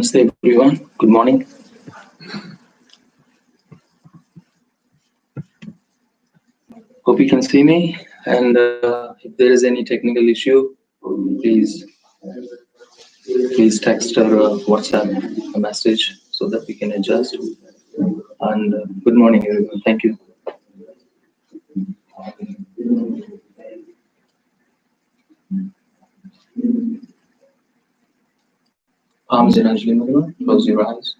Namaste everyone. Good morning. Hope you can see me. And if there is any technical issue, please text or WhatsApp a message so that we can adjust. And good morning, everyone. Thank you. Palms in Anjali Mudra. Close your eyes.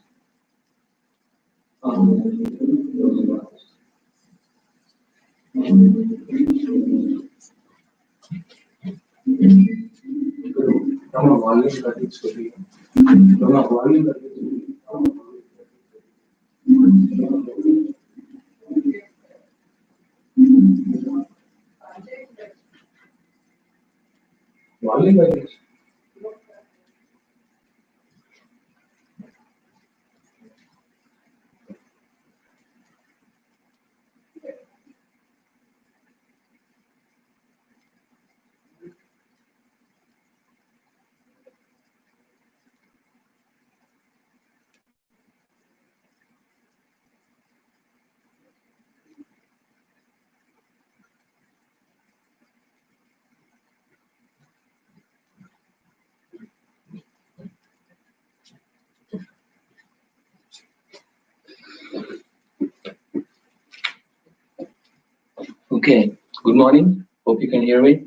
Okay, good morning. Hope you can hear me.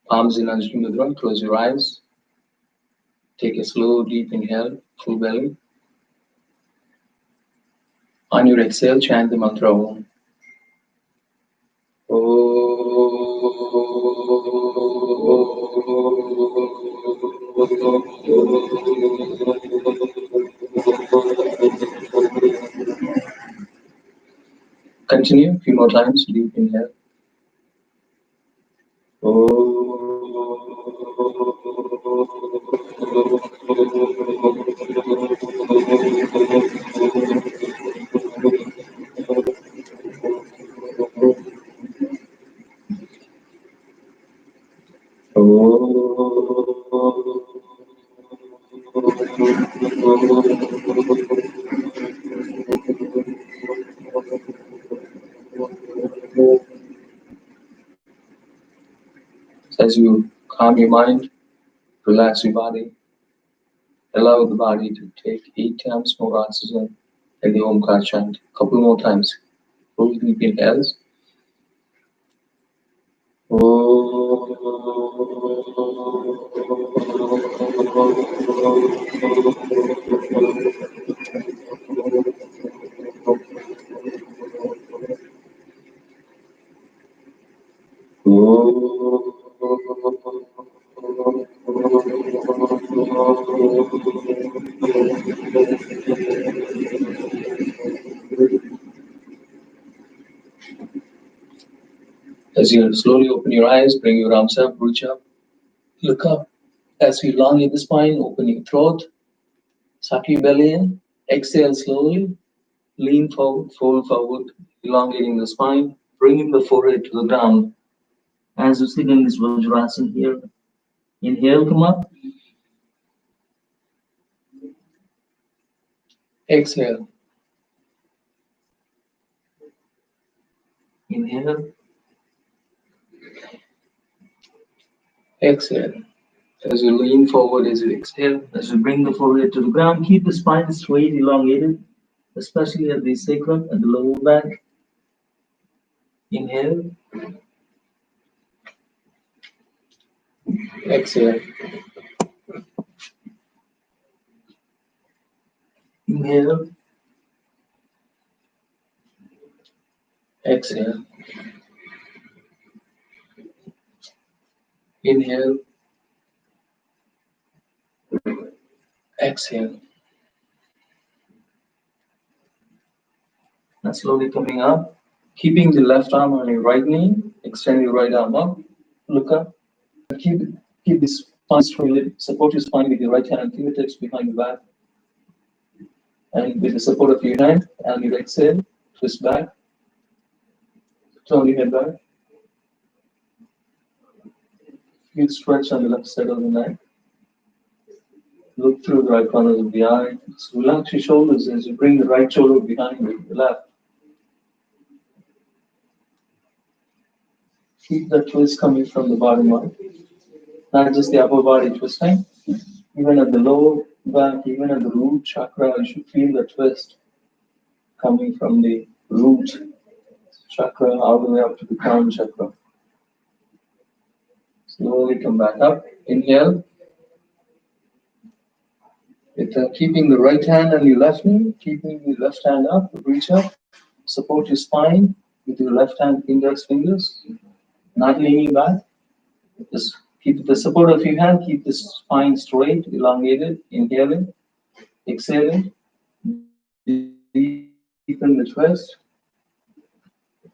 Palms in Anjali Mudra. Close your eyes. Take a slow, deep inhale, full belly. On your exhale, chant the mantra Om. Continue a few more times. Deep inhale. As you calm your mind, relax your body, allow the body to take 8 times more oxygen in the Omkar chant. A couple more times. Full deep inhales. As you slowly open your eyes, bring your arms up, reach up, look up. As you elongate the spine, open your throat, suck your belly in, exhale slowly, lean forward, fold forward, elongating the spine, bringing the forehead to the ground. As you sit in this Vajrasana here, inhale, come up. Exhale. Inhale. Exhale. As you lean forward, as you exhale, as you bring the forehead to the ground, keep the spine straight, elongated, especially at the sacrum and the lower back. Inhale. Exhale. Inhale. Exhale. Inhale. Exhale. Now slowly coming up, keeping the left arm on your right knee, extend your right arm up, look up, keep the spine straight, support your spine with your right hand, fingertips behind your back, and with the support of your hand, and your exhale, twist back, turn your head back, feel stretch on the left side of the neck, Look through the right corners of the eye. So relax your shoulders as you bring the right shoulder behind the left. Keep the twist coming from the bottom up. Not just the upper body twisting. Even at the lower back, even at the root chakra, you should feel the twist coming from the root chakra all the way up to the crown chakra. Slowly come back up. Inhale. With keeping the right hand on your left knee, keeping the left hand up, reach up, support your spine with your left hand fingers, not leaning back. Just keep the support of your hand, keep the spine straight, elongated, inhaling, exhaling, deepen the twist.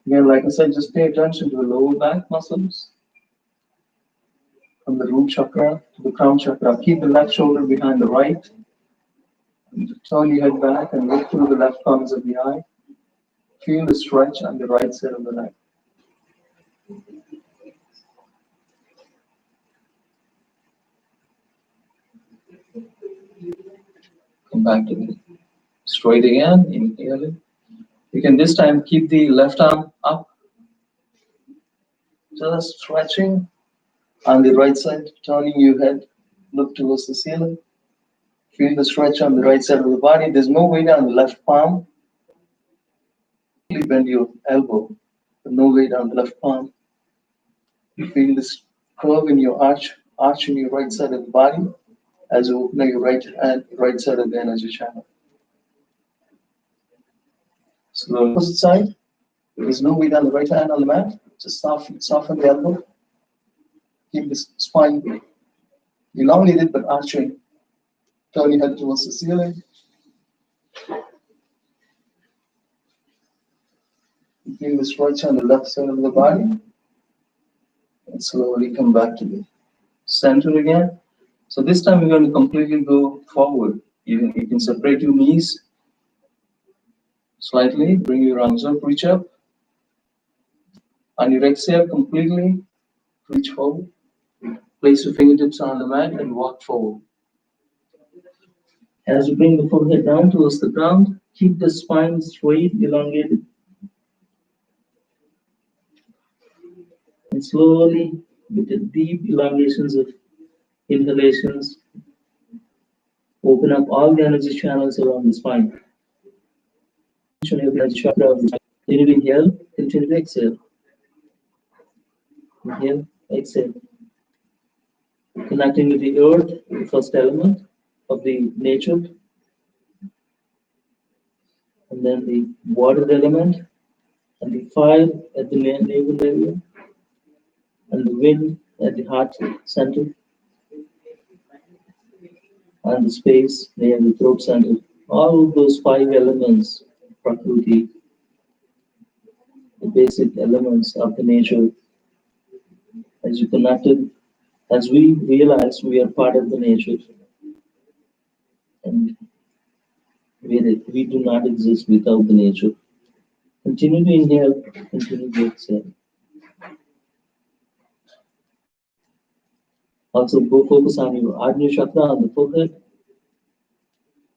Again, like I said, just pay attention to the lower back muscles, from the root chakra to the crown chakra. Keep the left shoulder behind the right. Turn your head back and look through the left corners of the eye. Feel the stretch on the right side of the neck. Come back to the straight again, inhaling. You can this time keep the left arm up, just stretching on the right side, turning your head, look towards the ceiling. Feel the stretch on the right side of the body. There's no weight on the left palm. Bend your elbow, but no weight on the left palm. You feel this curve in your arch in your right side of the body as you open your right hand, right side of the energy channel. So the opposite side, there is no weight on the right hand on the mat. Just soften the elbow. Keep the spine elongated but arching. Turn your head towards the ceiling. Feel the stretch on the left side of the body. And slowly come back to the center again. So this time we're going to completely go forward. You can separate your knees slightly. Bring your arms up, reach up. On your exhale, completely reach forward. Place your fingertips on the mat and walk forward. As you bring the forehead down towards the ground, keep the spine straight, elongated. And slowly, with the deep elongations of inhalations, open up all the energy channels around the spine. Continue to inhale, continue to exhale. Inhale, exhale. Connecting with the earth, the first element of the nature, and then the water element, and the fire at the navel area, and the wind at the heart center, and the space near the throat center. All of those 5 elements, Prakriti, the basic elements of the nature, as you connected, as we realize we are part of the nature, and we do not exist without the nature. Continue to inhale, continue to exhale. Also, go focus on your Ajna chakra on the forehead,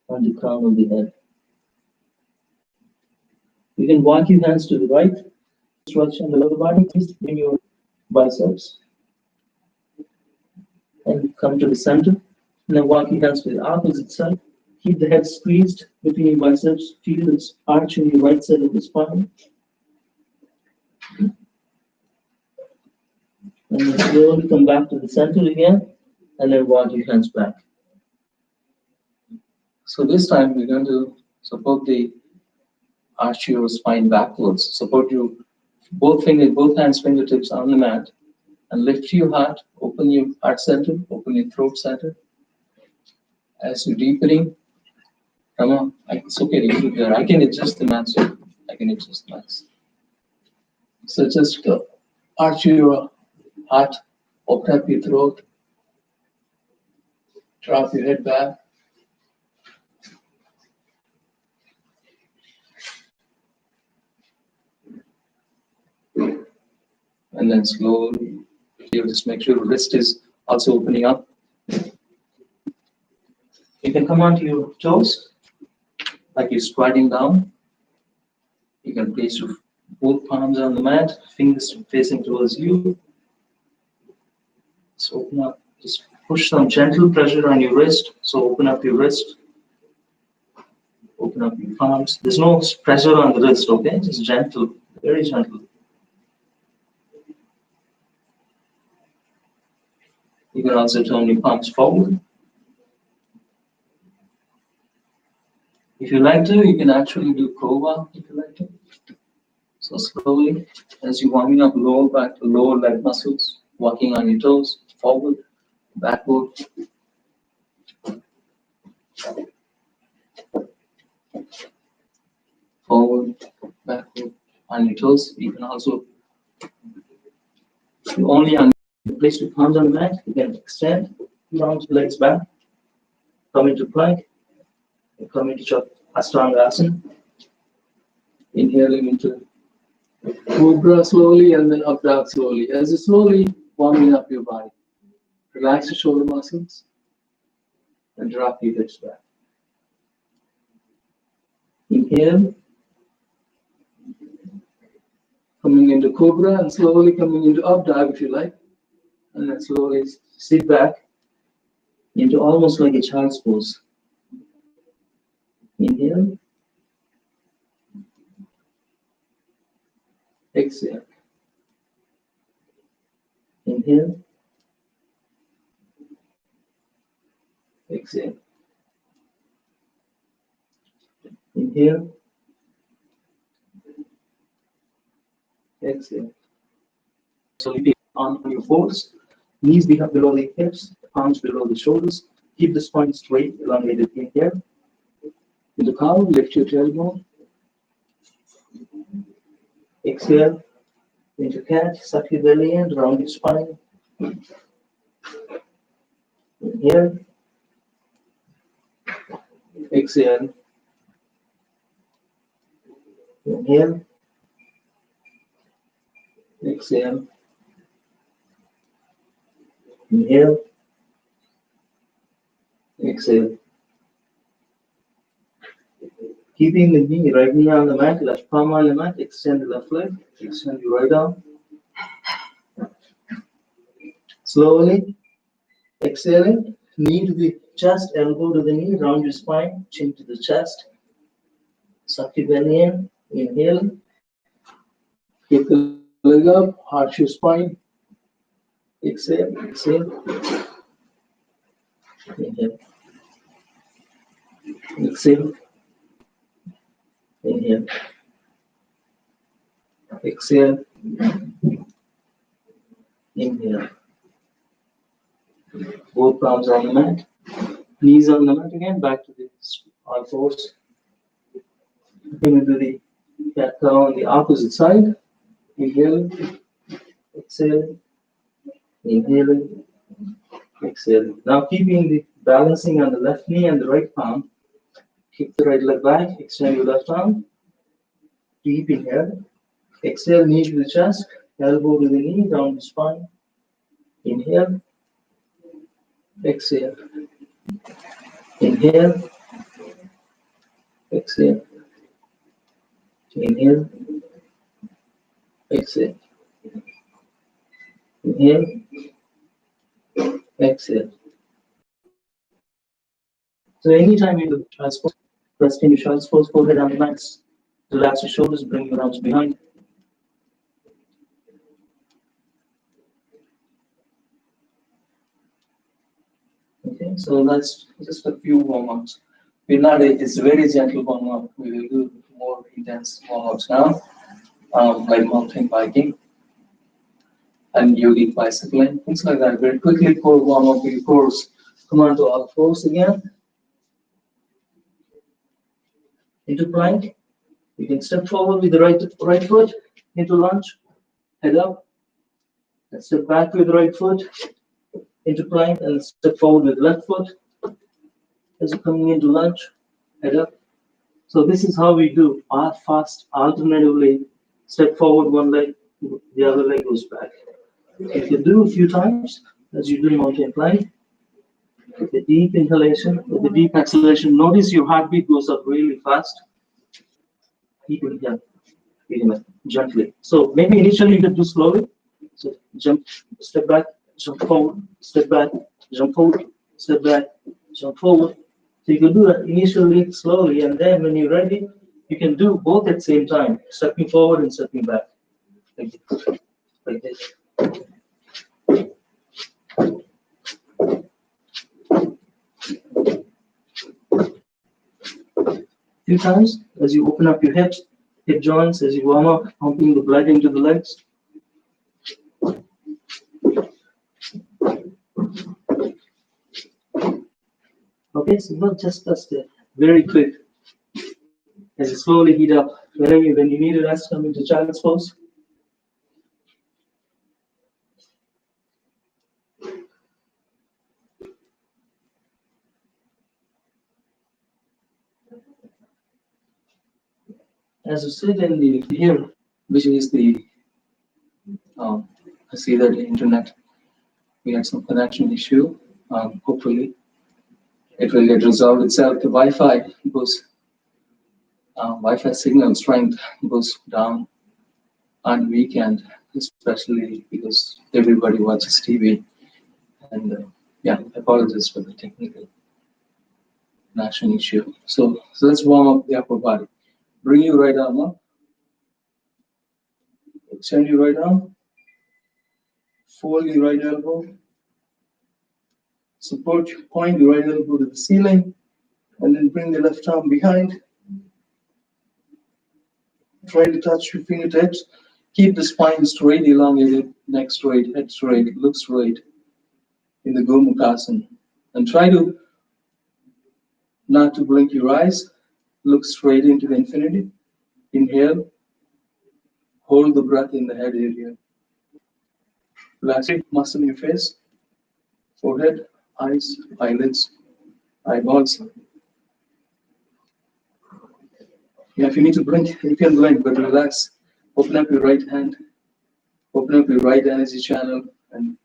on the crown of the head. You can walk your hands to the right, stretch on the lower body, please bring your biceps and come to the center. And then walk your hands to the opposite side. Keep the head squeezed between your biceps. Feel its arch in your right side of the spine. And then slowly come back to the center again, and then walk your hands back. So this time we're going to support the arch your spine backwards. Support your both hands fingertips on the mat, and lift your heart. Open your heart center, open your throat center. As you're deepening, come on. It's okay to keep there. I can adjust the mat, so I can adjust the mat. So just arch your heart, open up your throat, drop your head back. And then slowly, you just make sure the wrist is also opening up. can come onto your toes, like you're squatting down. You can place your both palms on the mat, fingers facing towards you. So open up, just push some gentle pressure on your wrist. So open up your wrist, open up your palms. There's no pressure on the wrist, okay? Just gentle, very gentle. You can also turn your palms forward. If you like to, you can actually do cobra if you like to. So slowly, as you're warming up lower back, lower leg muscles, walking on your toes, forward, backward. Forward, backward, on your toes. You can also, you only on place your palms on the mat, you can extend, round your legs back, come into plank, and come into Ashtanga. Inhaling into cobra slowly and then up dog slowly. As you're slowly warming up your body, relax your shoulder muscles and drop your hips back. Inhale, coming into cobra and slowly coming into up dog if you like, and then slowly sit back into almost like a child's pose. Inhale, exhale. Inhale, exhale. Inhale, exhale. So you take on your force, knees below the hips, arms below the shoulders. Keep the spine straight, elongated inhale. Into cow, lift your tailbone. Exhale. Into cat, suck your belly in, round your spine. Inhale. Exhale. Inhale. Exhale. Inhale. Exhale. Keeping the knee, right knee on the mat, left palm on the mat, extend the left leg, extend your right arm. Slowly, exhaling, knee to the chest, elbow to the knee, round your spine, chin to the chest. Suck your belly in, inhale. Keep the leg up, arch your spine. Exhale, exhale. Inhale. Exhale. Inhale. Exhale. Inhale. Both palms on the mat. Knees on the mat again. Back to the all fours. Into the cat cow on the opposite side. Inhale. Exhale. Inhale. Exhale. Now keeping the balancing on the left knee and the right palm. Kick the right leg back. Extend your left arm. Deep inhale. Exhale, knee to the chest, elbow to the knee, down the spine. Inhale. Exhale. Inhale. Exhale. Inhale. Exhale. Inhale. Exhale. So anytime you do child's pose, rest in your child's pose, forehead on the mat. Relax your shoulders, bring your arms behind. Okay, so that's just a few warm-ups. It's a very gentle warm-up. We will do more intense warm-ups now, like mountain biking and yogic bicycling, things like that. Very quickly, core warm-up your cores. Come on to all fours again. Into plank. You can step forward with the right foot into lunge, head up, and step back with the right foot into plank, and step forward with the left foot. As you're coming into lunge, head up. So this is how we do our fast, alternatively, step forward one leg, the other leg goes back. You can do a few times as you do mountain plank. With the deep inhalation, with the deep exhalation, notice your heartbeat goes up really fast. Keep it gently. So maybe initially you can do slowly. So jump, step back, jump forward, step back, jump forward, step back, jump forward. So you can do that initially slowly, and then when you're ready, you can do both at the same time, stepping forward and stepping back. Like this. Like this. Few times as you open up your hips, hip joints, as you warm up, pumping the blood into the legs. Okay, so not just that's it. Very quick. As you slowly heat up, when you need a rest, come into child's pose. As you sit in the here, which is the I see that the internet, we had some connection issue. Hopefully, it will get resolved itself. The Wi-Fi goes, Wi-Fi signal strength goes down on weekend, especially because everybody watches TV. And yeah, I apologize for the technical connection issue. So let's warm up the upper body. Bring your right arm up. Extend your right arm. Fold your right elbow. Support, point your right elbow to the ceiling. And then bring the left arm behind. Try to touch your fingertips. Keep the spine straight, elongated, neck straight, head straight, look straight in the Gomukhasana. And try to not to blink your eyes. Look straight into the infinity. Inhale. Hold the breath in the head area. Relax muscle in your face, forehead, eyes, eyelids, eyeballs. Yeah, if you need to blink, you can blink, but relax. Open up your right hand. Open up your right energy channel and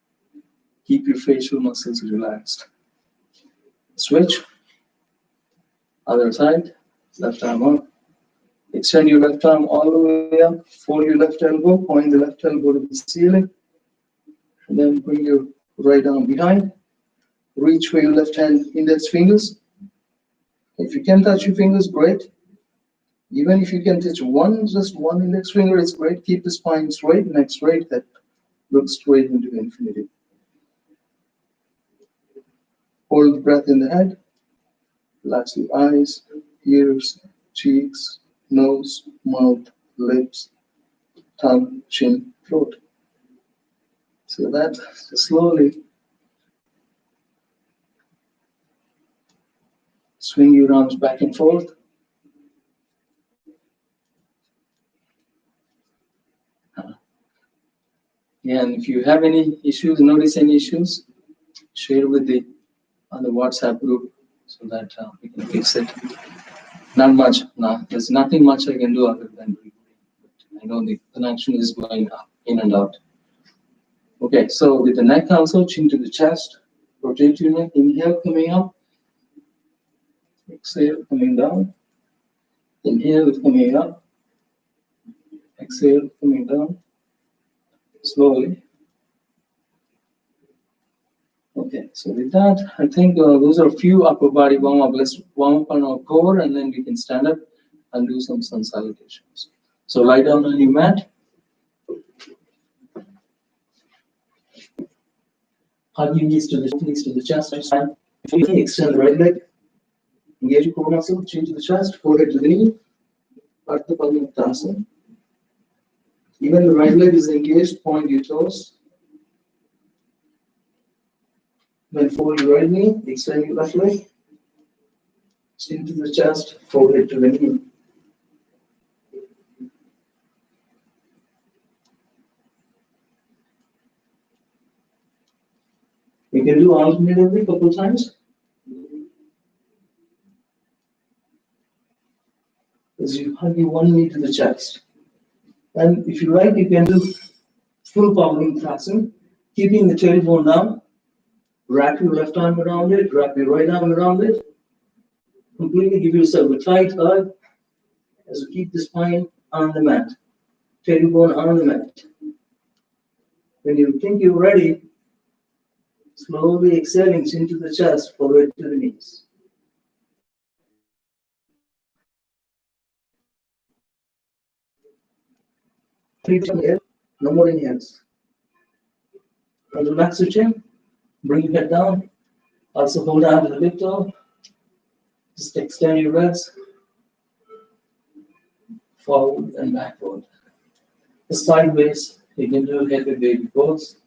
keep your facial muscles relaxed. Switch. Other side. Left arm up. Extend your left arm all the way up. Fold your left elbow. Point the left elbow to the ceiling. And then bring your right arm behind. Reach for your left hand index fingers. If you can touch your fingers, great. Even if you can touch just one index finger, it's great. Keep the spine straight, neck straight, head look straight into infinity. Hold the breath in the head. Relax your eyes, ears, cheeks, nose, mouth, lips, tongue, chin, throat. So that slowly swing your arms back and forth. Yeah, and if you have any issues, notice any issues, share with on the WhatsApp group so that we can fix it. Not much. No, there's nothing much I can do other than I know the connection is going up, in and out. Okay, so with the neck also, chin to the chest, rotate your neck, inhale coming up, exhale coming down, inhale coming up, exhale coming down, slowly. Okay, so with that, I think those are a few upper body warm up. Let's warm up on our core and then we can stand up and do some sun salutations. So lie down on your mat. Hug your knees to the chest. Extend the right leg. Engage your core muscle, chin to the chest, forehead to the knee. Ardha Padmaniktasana. Even the right leg is engaged, point your toes. Then fold your right knee, extend your left leg. Chin to the chest, forehead to the knee. You can do alternatively a couple times. As you hug your one knee to the chest. And if you like, you can do full Padmaniktasana, keeping the tailbone down, Wrap your left arm around it, wrap your right arm around it. Completely give yourself a tight hug as you keep the spine on the mat. Tailbone on the mat. When you think you're ready, slowly exhaling into the chest, forward to the knees. No more inhales. And relax your chin. Bring your head down. Also hold on to the big toe. Just extend your legs forward and backward. Sideways, you can do happy baby pose.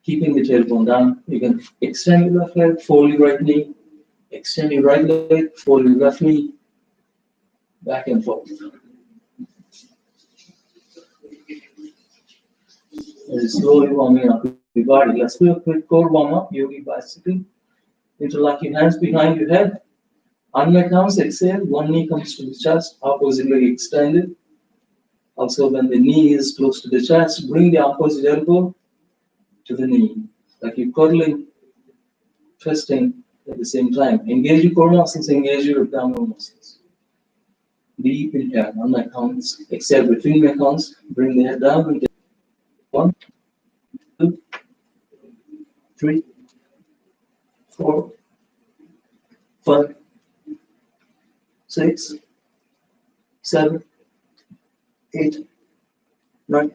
Keeping the tailbone down. You can extend your left leg, fold your right knee. Extend your right leg, fold your left knee. Back and forth. And slowly warming up your body. Let's do a quick core warm up. Yogi bicycle. Interlock your hands behind your head. On my counts, exhale. One knee comes to the chest, opposite leg extended. Also, when the knee is close to the chest, bring the opposite elbow to the knee, like you're cuddling, twisting at the same time. Engage your core muscles, engage your abdominal muscles. Deep inhale on my counts. Exhale between my counts. Bring the head down. 1, 2, 3, 4, 5, 6, 7, 8, 9,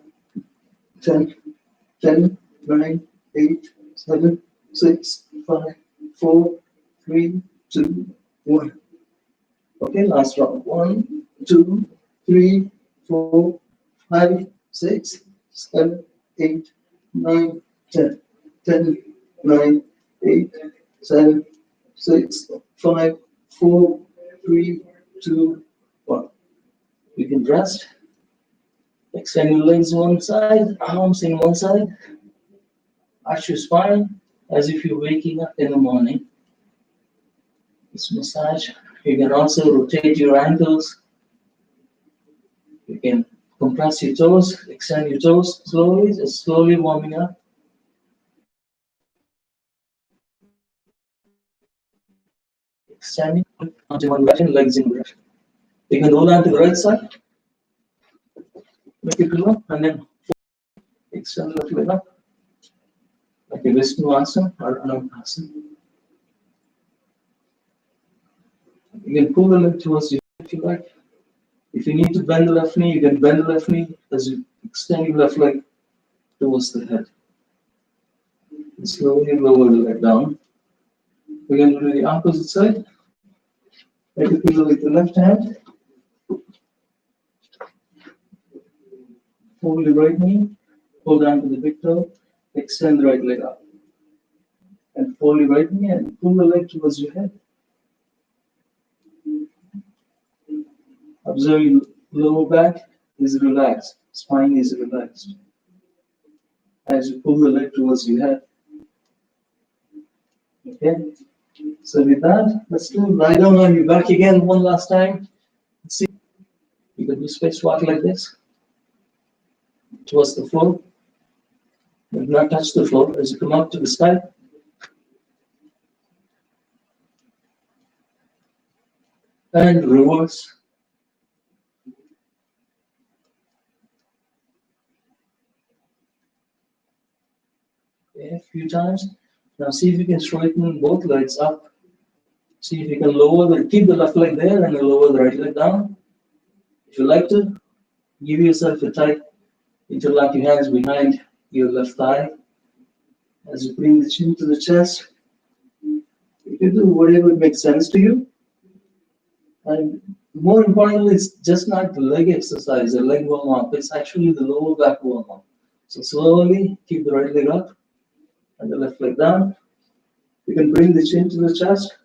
10, 10, 9, 8, 7, 6, 5, 4, 3, 2, 1. Okay, last round. 1, 2, 3, 4, 5, 6, 7, 8, 9, 10. 10, 9, 8, 7, 6, 5, 4, 3, 2, 1. You can rest. Extend your legs one side, arms in one side. Arch your spine as if you're waking up in the morning. This massage. You can also rotate your ankles. You can compress your toes, extend your toes slowly, just slowly warming up. Extending onto one direction, legs in direction. You can roll onto the right side, make it pillow, and then extend the left leg up, like a Vishnu asana or Anandasana. You can pull the leg towards you if you like. If you need to bend the left knee, you can bend the left knee as you extend your left leg towards the head. And slowly lower the leg down. We're going to do the opposite side. Make a pillow with the left hand. Hold the right knee. Hold on to the big toe. Extend the right leg up. And fold your right knee and pull the leg towards your head. Observe your lower back is relaxed. Spine is relaxed. As you pull the leg towards your head. Okay? So with that, let's do lie down on your back again one last time. Let's see. You can do space walk like this. Towards the floor. Do not touch the floor as you come up to the sky. And reverse. Okay, a few times. Now see if you can straighten both legs up. See if you can keep the left leg there and lower the right leg down. If you like to, give yourself a tight, interlock your hands behind your left thigh. As you bring the chin to the chest, you can do whatever makes sense to you. And more importantly, it's just not the leg exercise, the leg warm up, it's actually the lower back warm up. So slowly keep the right leg up and the left leg down. You can bring the chin to the chest,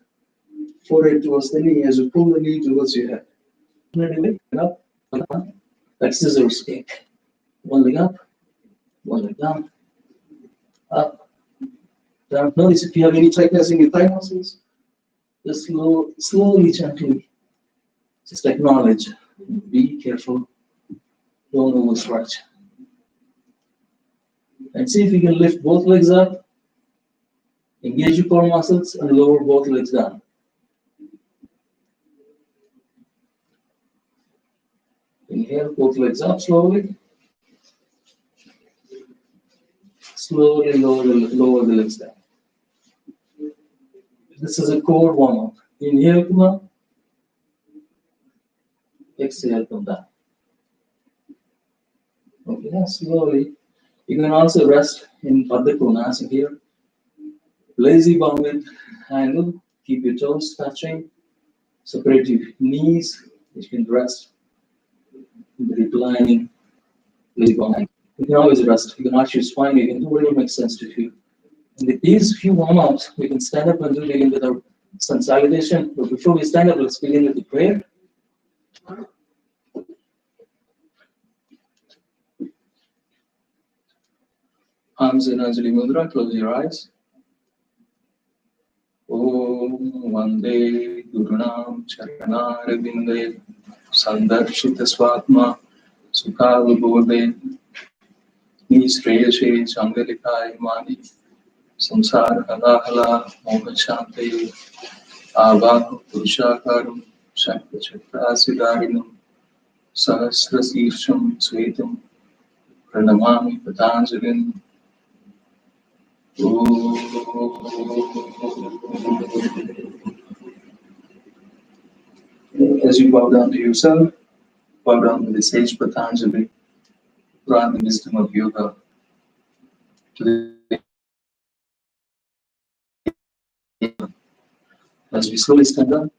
forehead towards the knee as you pull the knee towards your head. Up, like scissors kick. One leg up, one leg down, up, down. Notice if you have any tightness in your thigh muscles, just slowly, gently, just acknowledge. Be careful, don't overstretch. And see if you can lift both legs up Engage your core muscles and lower both legs down. Inhale, both legs up slowly. Slowly lower the legs down. This is a core warm-up. Inhale, come up. Exhale, come down. Okay, now slowly. You can also rest in Padma Konasana here. Lazy bounded angle. Keep your toes touching. Separate your knees. You can rest in the reclining lazy bound angle. You can always rest. You can arch your spine. You can do whatever makes sense to you. And with these few warm-ups, we can stand up and begin with our sun salutation. But before we stand up, let's begin with the prayer. Arms in Anjali Mudra, close your eyes. Om Vande Gurunam Charanarvinde Sandarshita Swatma Sukhavibode Nishreyashe Changalika Imani Samsara Halahala Moha Shanti Avahu Purushakaram Shakta Chakrasidarinam Sahasra Sirsham Svetam Pranamami Patanjalim. As you bow down to yourself, bow down to the sage Patanjali, grant the wisdom of yoga to the. As we slowly stand up,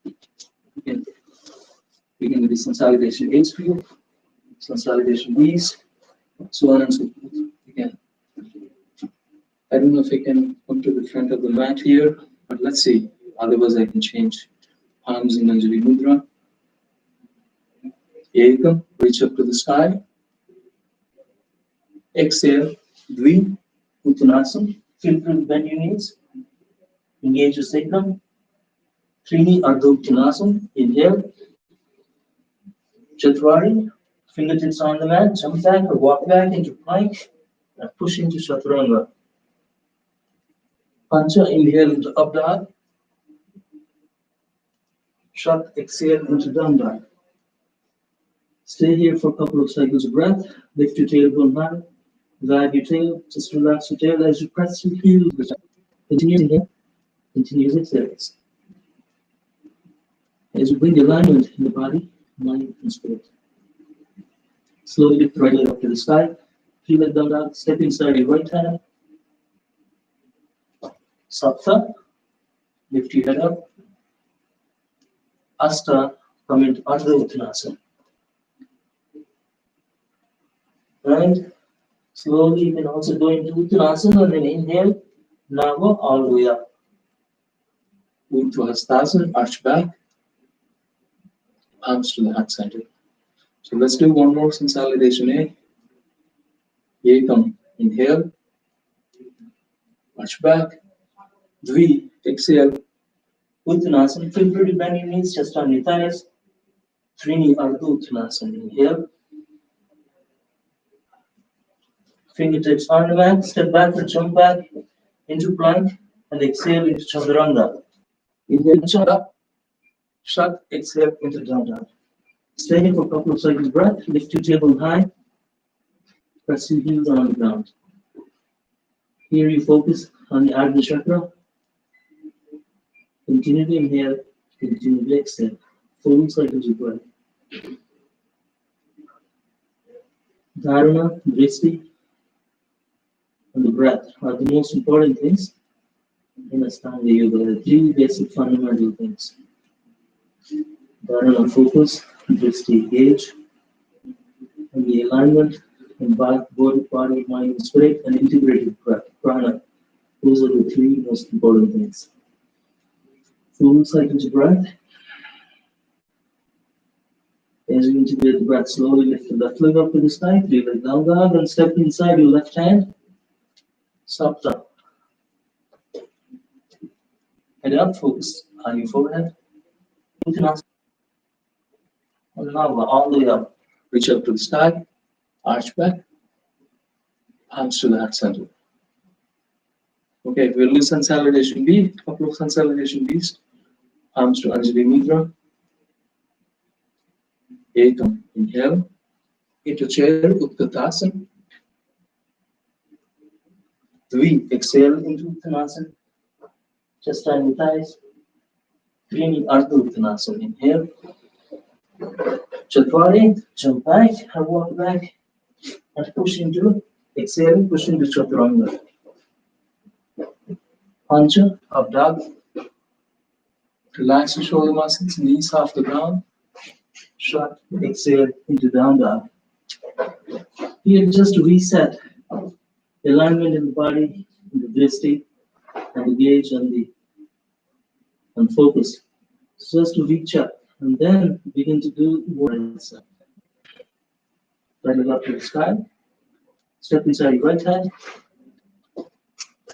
we can begin with the consolidation H field, consolidation B's, so on and so forth. Again, I don't know if I can come to the front of the mat here, but let's see. Otherwise, I can change arms in Anjali Mudra. Ekam, reach up to the sky. Exhale, Dvi, Uttanasana. Feel free to bend your knees. Engage your sacrum. Trini Ardha Uttanasana. Inhale. Chaturanga. Fingertips on the mat. Jump back or walk back into plank. And push into Chaturanga. Pancha, inhale into Abdha. Shat, exhale into Dandha. Stay here for a couple of cycles of breath. Lift your tailbone high. Guide your tail. Just relax your tail as you press your heels. Continue inhale. Continue exhale. As you bring alignment in the body, mind, and spirit. Slowly lift the right leg up to the sky. Feel it down out. Step inside your right hand. Sapta. Lift your head up. Asta. Come into Ardha Uttanasana. And slowly you can also go into Uttanasana and then inhale. Nava all the way up. Urdhva Hastasana, arch back. Arms to the heart center. So let's do one more consolidation. Ekam, inhale. Arch back. Dvi, exhale. Uttanasana, feel free to bend your knees just on your thighs. Trini Ardha Uttanasana, inhale. Fingertips on the mat, step back and jump back into plank and exhale into Chaturanga. Inhale, Chandra. Shat, exhale into Dandha. Stay here for a couple of cycles of breath. Lift your tailbone high. Press your heels on the ground. Here you focus on the Ajna chakra. Continue to inhale. Continue to exhale. Full cycles of breath. Dharana, Vristi, and the breath are the most important things in Ashtanga Yoga. The three basic fundamental things. Dharana, focus, Vristi, gauge, and the alignment in body, mind, and spirit, and integrated breath, prana. Those are the three most important things. Full cycles of breath. As you integrate the breath, slowly lift the left leg up to the sky, feel it down dog, and step inside your left hand. Sapta. Head up, focus on your forehead. Uttanasana. And now all the way up. Reach up to the sky, arch back, arms to the heart center. Okay, we'll do consolidation B, couple of consolidation Bs. Arms to Anjali Mudra. Ekam, inhale. Into chair, Utkatasana. Three, exhale into Uttanasana. Just stand with eyes. Three, Ardha Uttanasana. Inhale. Chatwari, jump back, and walk back. And push into, exhale, push into Chaturanga. Pancha, up dog. Relax your shoulder muscles, knees off the ground. Shut, exhale into down dog. Here, just to reset alignment in the body, in the drishti, and the gaze and focus. So just to reach up and then begin to do more inside. Right leg up to the sky. Step inside your right hand.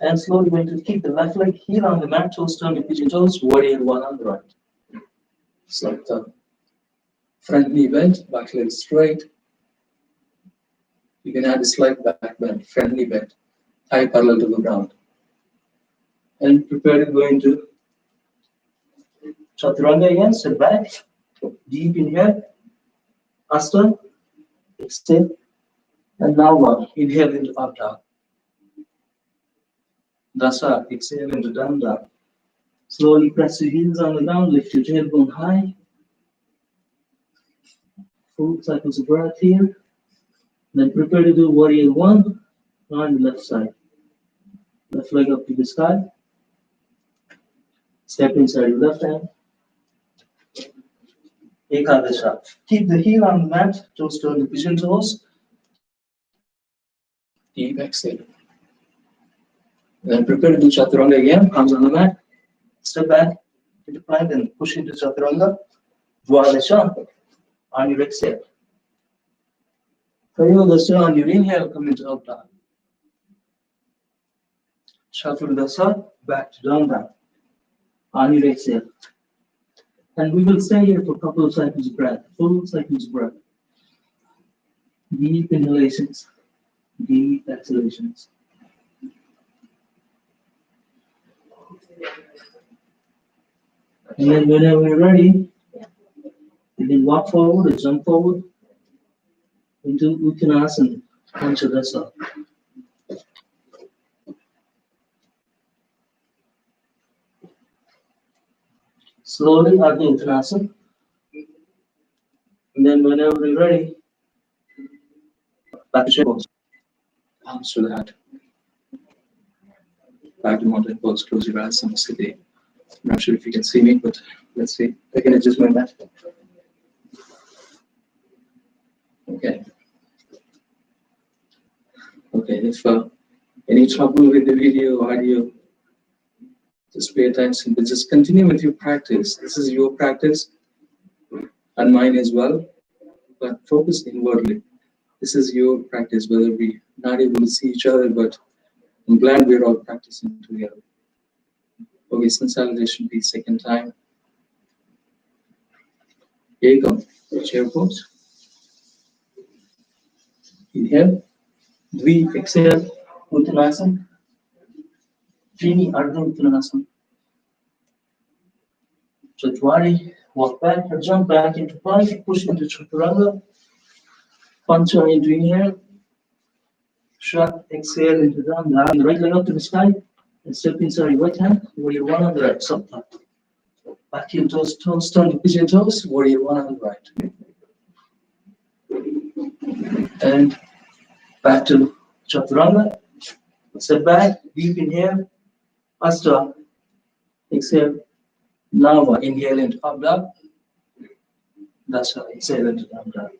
And slowly going to keep the left leg heel on the mat, toes turn to pigeon toes, warrior one on the right. Slide down. Front knee bent, back leg straight. You can add a slight back bend, front knee bent, thigh parallel to the ground. And prepare to go into Chaturanga again, step back, deep inhale, Asta, exhale, and now one, inhale into up dog. Dasa, exhale into down dog. Slowly press your heels on the ground, lift your tailbone high. Full cycles of breath here. Then prepare to do warrior one on the left side. Left leg up to the sky. Step inside your left hand. Ekadasha. Keep the heel on the mat, toes turn to pigeon toes. Deep exhale. Then prepare to do Chaturanga again, arms on the mat. Step back into plank and push into Chaturanga. Dwadasha on your exhale. Trayodasha on your inhale, come into up dog. Chaturdasa, back to down dog. On your exhale. And we will stay here for a couple of cycles of breath, full cycles of breath. Deep inhalations, deep exhalations. And then whenever you're ready, you can walk forward or jump forward into Uttanasana, Panchadasa. Slowly up the Uttanasana. And then whenever you're ready, back to chair pose. Arms to the heart. Back to mountain pose, close your eyes, Samasthiti. I'm not sure if you can see me, but let's see. I can adjust my mat. Okay. Okay, if any trouble with the video, audio, just pay attention, but just continue with your practice. This is your practice and mine as well, but focus inwardly. This is your practice, whether we're not able to see each other, but I'm glad we're all practicing together. Okay, consolidation piece, second time. Here you go, chair pose. Inhale, Dvi, exhale, Uttanasana. Trini, Ardha Uttanasana. Chatwari, walk back or jump back into plank, push into Chaturanga. Pancha into inhale. Shut, exhale into down. Now the right leg up to the sky. And step inside your right hand, warrior one on the right, subtop. Back heel toes, toes turn to pigeon toes, warrior one on the right. And back to Chaturanga. Step back, deep inhale. Asta, exhale. Lava, inhale into up dog. Dasa, exhale into down dog.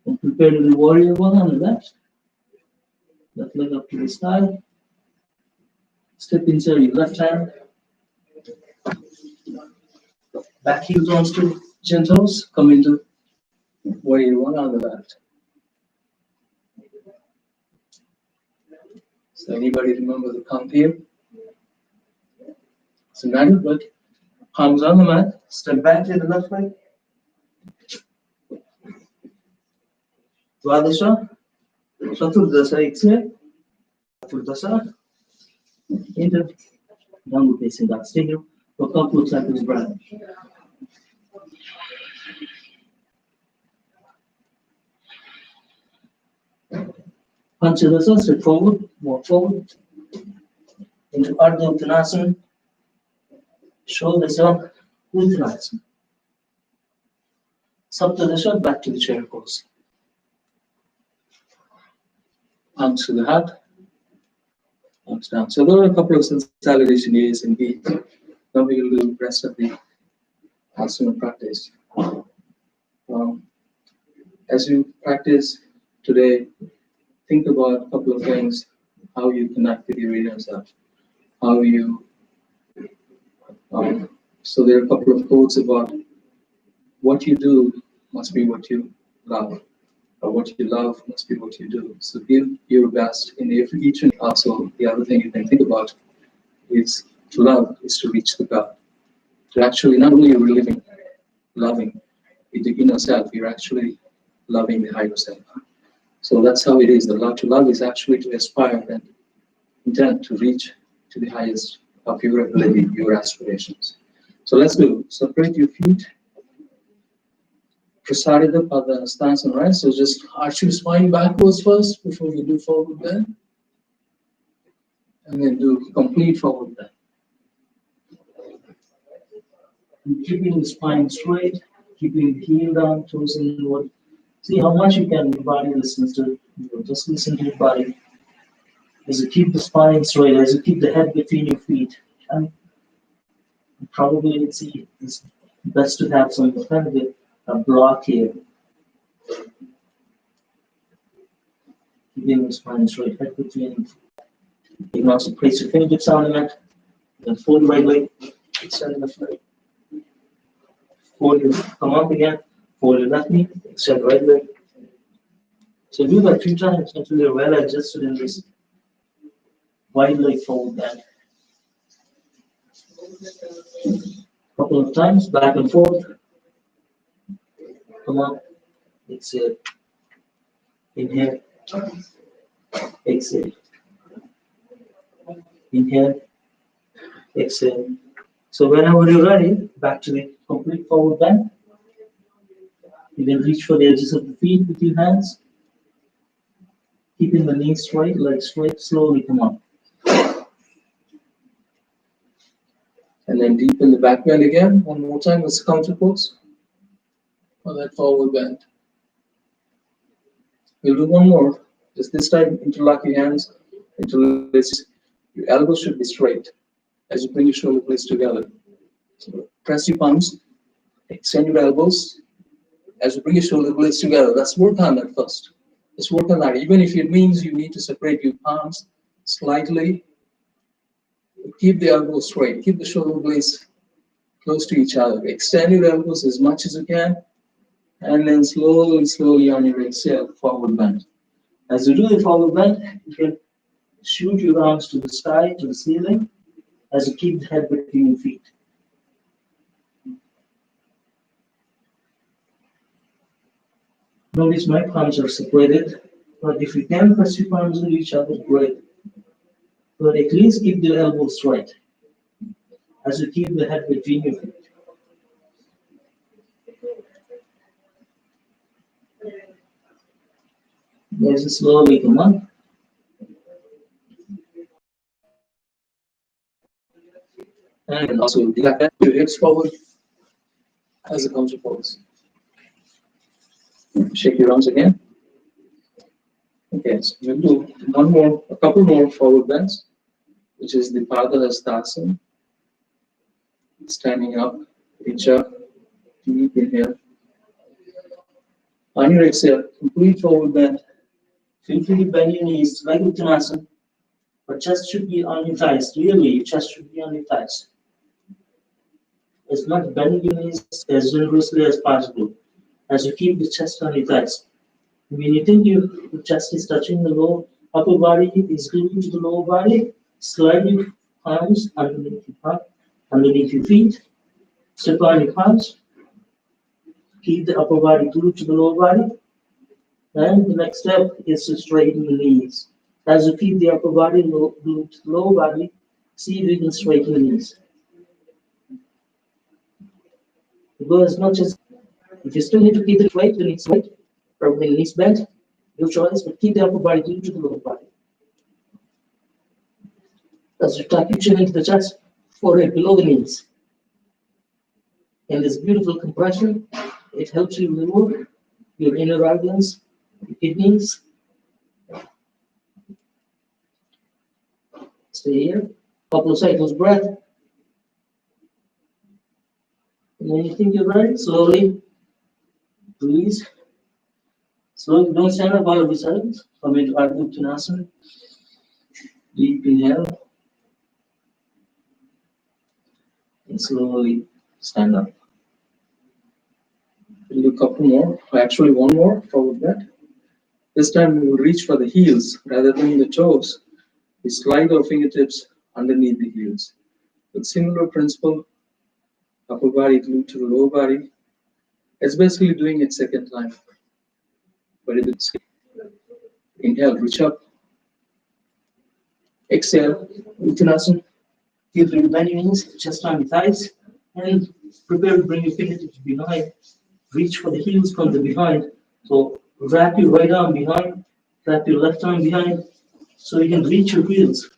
And prepare to do warrior one on the left. Left leg up to the sky. Step inside your left hand. Back heel turns to gentos. Come into warrior one on the left. So anybody remember the count here? So not good. Palms on the mat. Step back to the left leg. Dwadasha. Chaturdasa exhale. Chaturdasa. Enter. Downward facing dog. Stay here. Look up, looks like his brother. Punch the muscle, step forward, walk forward. Into Ardha Uttanasana. Shoulders up, Uttanasana. Saptadasha, back to the chair pose. Arms to the heart, arms down. So there are a couple of consolidation A's and B's. Now we will do the rest of the asana practice. As you practice today, think about a couple of things: how you connect with your inner self, how you. So there are a couple of quotes about what you do must be what you love, or what you love must be what you do. So give your best in each and also the other thing you can think about is to love is to reach the God. To actually not only you're loving with the inner self, you're actually loving the higher self. So that's how it is. The love to love is actually to aspire and intend to reach to the highest of your ability, your aspirations. So let's do. Separate your feet. Prasad Pada stance and right. So just arch your spine backwards first before we do forward bend. And then do complete forward bend. And keeping the spine straight, keeping the heel down, toes inward. See how much you can, your body listens to. Just listen to your body. As you keep the spine straight, as you keep the head between your feet. And probably it's best to have some kind of a block here. Keeping the spine straight, head between your feet. You can also place your fingertips on the mat. Then fold the right leg, extend the left leg. Fold your, come up again, fold your left knee, extend the right leg. So do that 3 times until you're well adjusted in this wide leg forward bend. Couple of times, back and forth. Come on, exhale. Inhale, exhale. Inhale, exhale. So whenever you're ready, back to the complete forward bend. You can reach for the edges of the feet with your hands. Keeping the knees straight, legs straight, slowly come up. And then deepen the back bend again. One more time, let's counter pose. For that forward bend. We'll do one more. Just this time, interlock your hands. Your elbows should be straight as you bring your shoulder blades together. So press your palms, extend your elbows as you bring your shoulder blades together. Let's work on that first. Let's work on that. Even if it means you need to separate your palms slightly, keep the elbows straight. Keep the shoulder blades close to each other. Extend your elbows as much as you can, and then slowly on your exhale, forward bend. As you do the forward bend, you can shoot your arms to the sky, to the ceiling, as you keep the head between your feet. Notice my palms are separated, but if you can press your palms into each other, great. But at least keep the elbows straight as you keep the head between your feet. There's a slowly come on. And also your hips forward as a counter pose. Shake your arms again. Okay, so we'll do a couple more forward bends, which is the Padahastasana. Standing up, reach up, deep inhale. On your exhale, complete forward bend. Feel free to bend your knees like Uttanasana, but chest should be on your thighs. Really, your chest should be on your thighs. As much bending your knees as generously as possible, as you keep the chest on your thighs. When you think your chest is touching the lower upper body, is glued to the lower body, slide your palms underneath your feet, step on your palms, keep the upper body glued to the lower body, and the next step is to straighten the knees. As you keep the upper body glued to the lower body, See if you can straighten the knees. Go as much as, if you still need to keep it straight, then it's straight, or when knees bent, your choice, but keep the upper body glued to the lower body. As you tuck your chin into the chest, forehead below the knees. And this beautiful compression, it helps you remove your inner organs, your kidneys. Stay here. Couple of cycles breath. And when you think you're ready, slowly breathe. Slowly, don't stand up all of a sudden. Come into Ardha Uttanasana. Deep inhale. And slowly stand up. We'll do a couple more, or actually one more, forward that. This time we will reach for the heels rather than the toes. We slide our fingertips underneath the heels. With similar principle, upper body glued to the lower body. It's basically doing it second time. But it's inhale, reach up. Exhale, Uttanasana. Feel free to bend your knees, chest on your thighs, and prepare to bring your fingertips behind. Reach for the heels from the behind. So wrap your right arm behind, wrap your left arm behind, so you can reach your heels.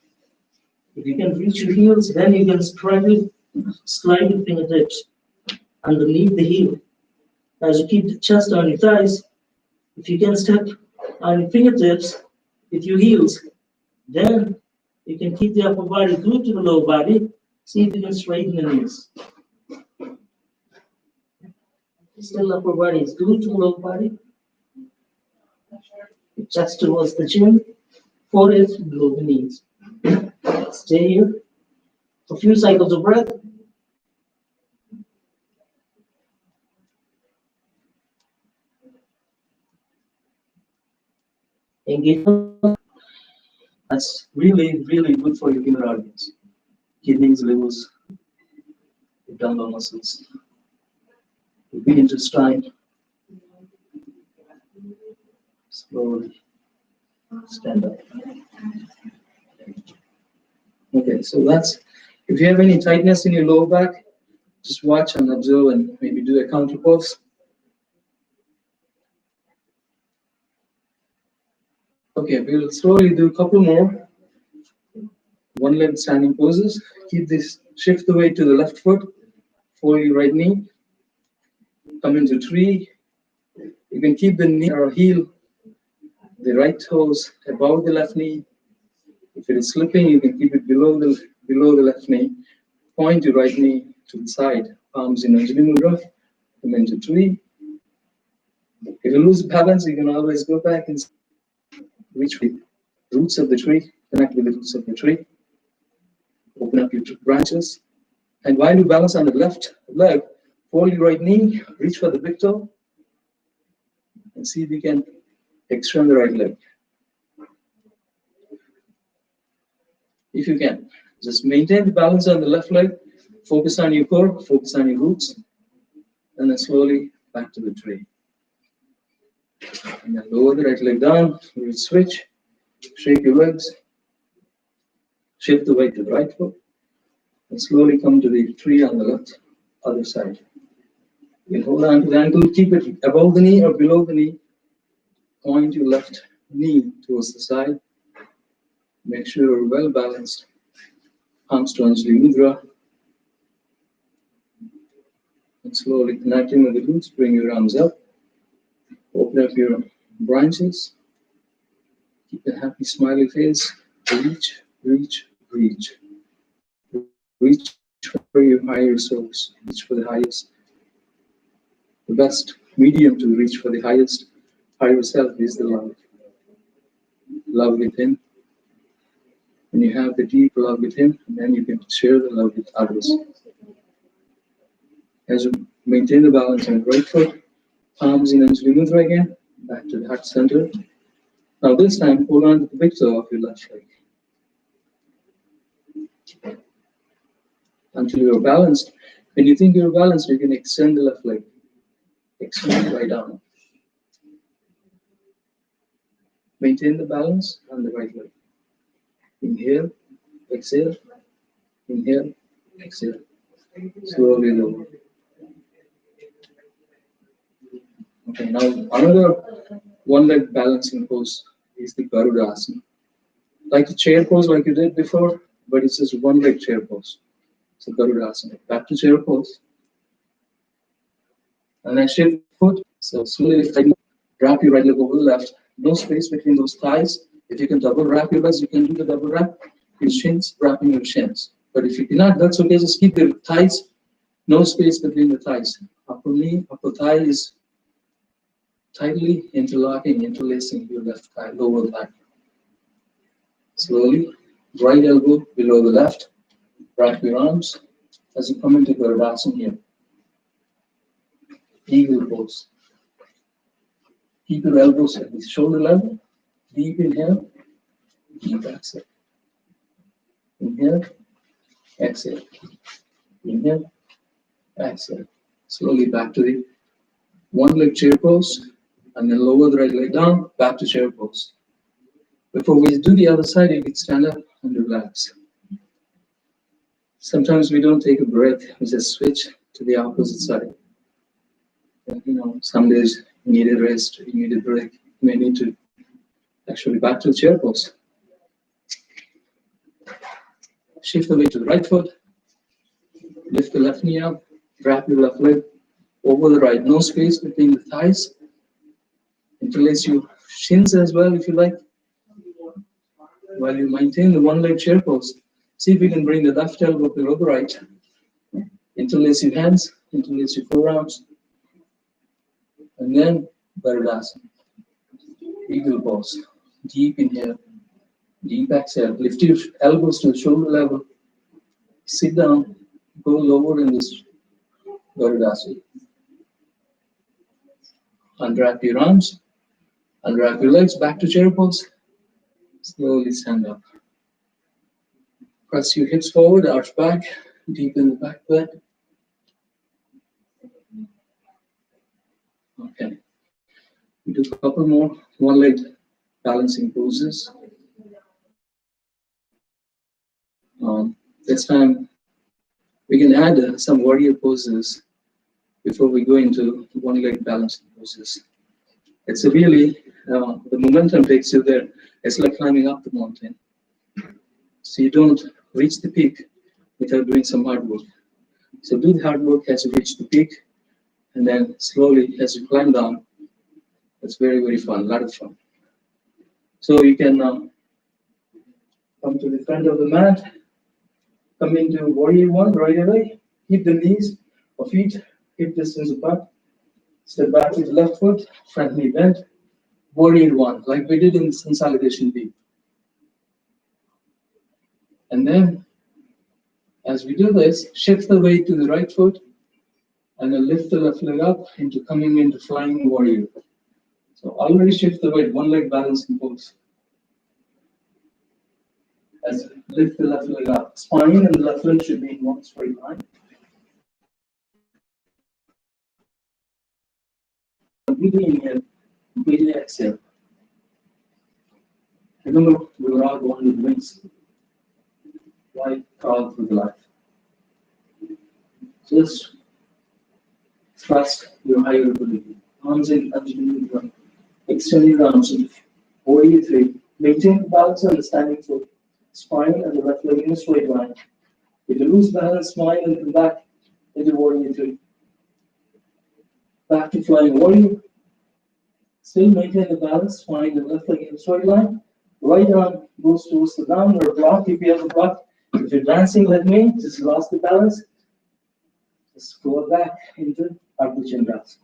If you can reach your heels, then you can slide your fingertips underneath the heel. As you keep the chest on your thighs, if you can step on your fingertips with your heels, then you can keep the upper body glued to the lower body. See if you can straighten the knees. Still upper body is glued to the lower body. Chest towards the chin, forehead below the knees. Stay here. A few cycles of breath. Engage. That's really, really good for your inner organs. Kidneys, livers, abdominal muscles. You begin to stride. Slowly stand up. Okay, so that's, if you have any tightness in your lower back, just watch and observe and maybe do a counter pose. Okay, we'll slowly do a couple more. One leg standing poses. Keep this, shift the weight to the left foot, fold your right knee, come into tree. You can keep the knee or heel, the right toes above the left knee. If it is slipping, you can keep it below the left knee. Point your right knee to the side, palms in Anjali Mudra, come into tree. If you lose balance, you can always go back and reach the roots of the tree, connect with the roots of the tree. Open up your branches. And while you balance on the left leg, fold your right knee, reach for the big toe, and see if you can extend the right leg. If you can, just maintain the balance on the left leg, focus on your core, focus on your roots, and then slowly back to the tree. And then lower the right leg down, we'll switch, shake your legs, shift the weight to the right foot, and slowly come to the tree on the left, other side. You can hold on to the ankle, keep it above the knee or below the knee. Point your left knee towards the side. Make sure you're well balanced. Palms to Anjali Mudra. And slowly connecting with the glutes, bring your arms up. Open up your branches. Keep a happy, smiley face. Reach, reach, reach. Reach for your higher source. Reach for the highest. The best medium to reach for the highest higher self is the love. Love with Him. When you have the deep love with Him, then you can share the love with others. As you maintain the balance on the right foot, palms in Anjali Mudra again, back to the heart center. Now this time, hold on to the big toe of your left leg. Until you're balanced. When you think you're balanced, you can extend the left leg. Extend the right arm. Maintain the balance on the right leg. Inhale, exhale, Inhale, exhale. Slowly lower. Okay, now another one leg balancing pose is the Garudasana. Like a chair pose like you did before, but it's just one leg chair pose. So Garudasana. Back to chair pose. And then shift foot. So slowly wrap your right leg over the left. No space between those thighs. If you can double wrap your legs, you can do the double wrap. Your shins, wrapping your shins. But if you cannot, that's okay. Just keep the thighs. No space between the thighs. Upper knee, upper thigh is tightly interlocking, interlacing your left thigh, lower thigh. Slowly, right elbow below the left. Wrap your arms as you come into Garudasana here. Eagle pose. Keep your elbows at the shoulder level. Deep inhale, deep exhale. Inhale, exhale. Inhale, exhale. Slowly back to the one leg chair pose, and then lower the right leg down, back to chair pose. Before we do the other side, you can stand up and relax. Sometimes we don't take a breath, we just switch to the opposite side. And, some days you need a rest, you need a break, you may need to actually back to the chair pose. Shift the weight to the right foot, lift the left knee up, wrap your left leg over the right, no space between the thighs. Interlace your shins as well if you like, while you maintain the one leg chair pose. See if you can bring the left elbow below the right. Interlace your hands, interlace your forearms, and then Garudasana. Eagle pose. Deep inhale, deep exhale. Lift your elbows to the shoulder level. Sit down, go lower in this Garudasana. Unwrap your arms, unwrap your legs, back to chair pose. Slowly stand up. Press your hips forward, arch back, deepen the back bend. Okay. We do a couple more one leg balancing poses. This time we can add some warrior poses before we go into one leg balancing poses. It's a really, the momentum takes you there. It's like climbing up the mountain. So you don't reach the peak without doing some hard work. So do the hard work as you reach the peak, and then slowly as you climb down. It's very, very fun, a lot of fun. So you can come to the front of the mat, come into warrior one right away, keep the knees or feet hip distance apart, step back with the left foot, front knee bent, warrior one, like we did in consolidation B. And then, as we do this, shift the weight to the right foot, and then lift the left leg up into coming into flying warrior. So already shift the weight, one leg balancing pose. As you lift the left leg up, spine and the left leg should be in one straight line. Completely inhale, completely exhale. Remember, we were all born with wings. Why crawl through the life? Just trust your higher ability. Arms in, underneath the extend your arms in. Warrior three. Maintain the balance on the standing foot. Spine and the left leg in a straight line. If you lose balance, spine and come back into warrior three. Back to flying warrior. Still maintain the balance, spine and left leg in a straight line. Right arm goes towards the downward block if you have a block. If you're dancing like me, just lost the balance, just go back into Ardha Chandrasana.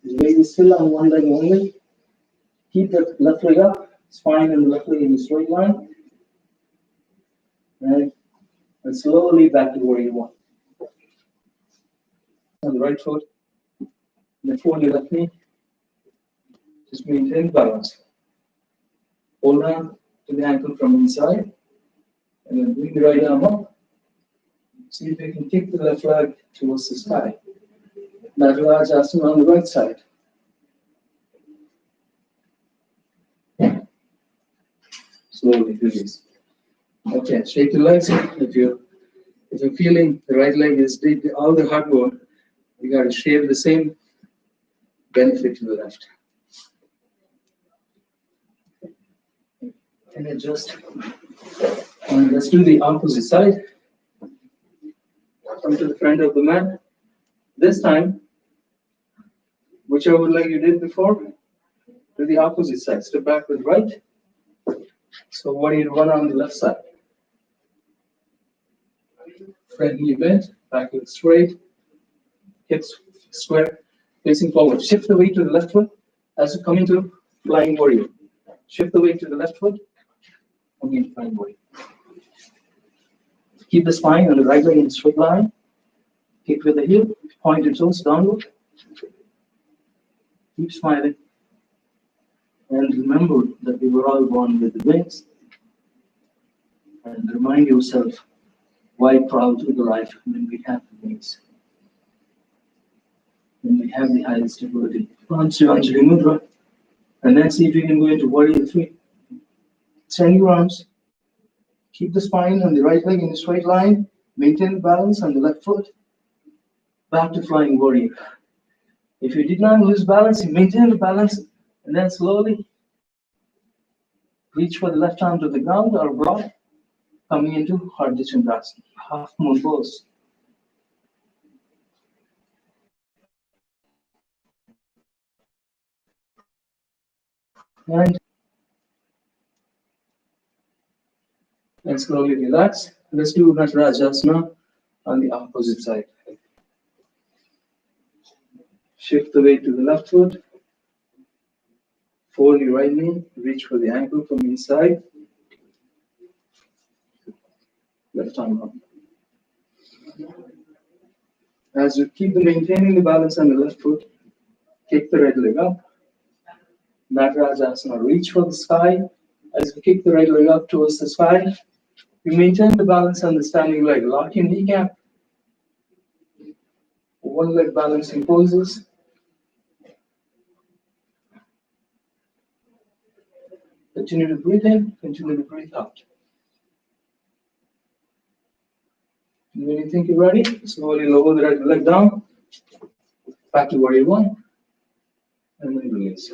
The weight is still on one leg only. Keep the left leg up, spine and the left leg in a straight line. Right? And slowly back to warrior one. On the right foot, then fold your left knee. Just maintain balance. Hold on to the ankle from inside. And then bring the right arm up. See if you can kick the left leg towards the sky. Nataraj Asana on the right side. Slowly release. Okay, shake your legs. If you're feeling the right leg is did all the hard work, you got to share the same benefit to the left. And adjust. And let's do the opposite side. Come to the front of the mat. This time, whichever leg you did before, do the opposite side. Step back with right. So what do you run on the left side? Front knee bent, back leg straight, hips square, facing forward. Shift the weight to the left foot as you come into flying warrior. Shift the weight to the left foot, come into flying warrior. Keep the spine on the right leg in a straight line. Kick with the heel, point your toes downward. Keep smiling. And remember that we were all born with the wings. And remind yourself why proud to the life when we have the wings. When we have the highest ability. Anjali Mudra. And then see if you can go into warrior 3. Extend your arms. Keep the spine on the right leg in a straight line. Maintain balance on the left foot. Back to flying warrior. If you did not lose balance, you maintain the balance and then slowly reach for the left arm to the ground or broad, coming into Ardha Chandrasana, half moon pose. And slowly relax. Let's do Natarajasana on the opposite side. Shift the weight to the left foot. Fold your right knee. Reach for the ankle from inside. Left arm up. As you keep maintaining the balance on the left foot, kick the right leg up. Natarajasana. Reach for the sky. As you kick the right leg up towards the sky, you maintain the balance on the standing leg. Lock your kneecap. One leg balancing poses. Continue to breathe in, continue to breathe out. And when you think you're ready, slowly lower the right leg down. Back to warrior 1. And then release.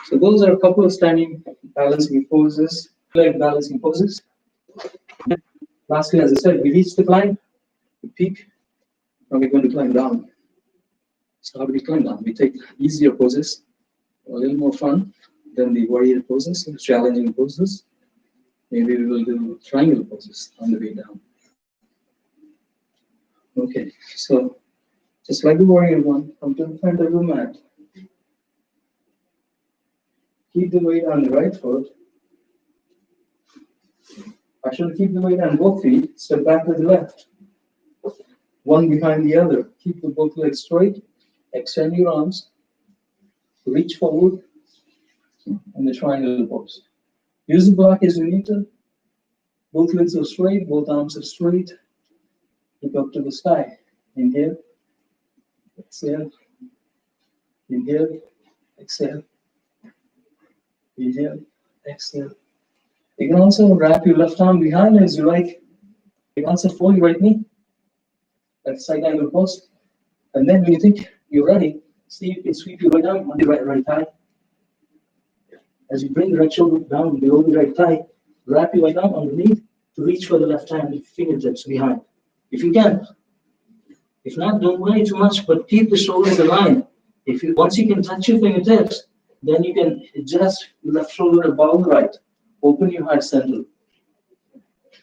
So those are a couple of standing balancing poses, leg balancing poses. Lastly, as I said, we reach the climb, we peak, and we're going to climb down. So how do we climb down? We take easier poses, a little more fun than the warrior poses, challenging poses. Maybe we will do triangle poses on the way down. Okay, so just like the warrior 1, come to the front of the mat. Keep the weight on the right foot. Actually, keep the weight on both feet. Step back with the left. One behind the other. Keep the both legs straight. Extend your arms. Reach forward. And the triangle pose. Use the block as you need to. Both legs are straight. Both arms are straight. Look up to the sky. Inhale. Exhale. Inhale. Exhale. Inhale. Exhale. You can also wrap your left arm behind as you like. You can also fold your right knee. That's side angle pose. And then when you think you're ready, see if you can sweep your right arm on the right thigh. As you bring the right shoulder down below the right thigh, wrap your right arm underneath to reach for the left hand with fingertips behind. If you can. If not, don't worry too much, but keep the shoulders aligned. Once you can touch your fingertips, then you can adjust the left shoulder above the right. Open your heart center.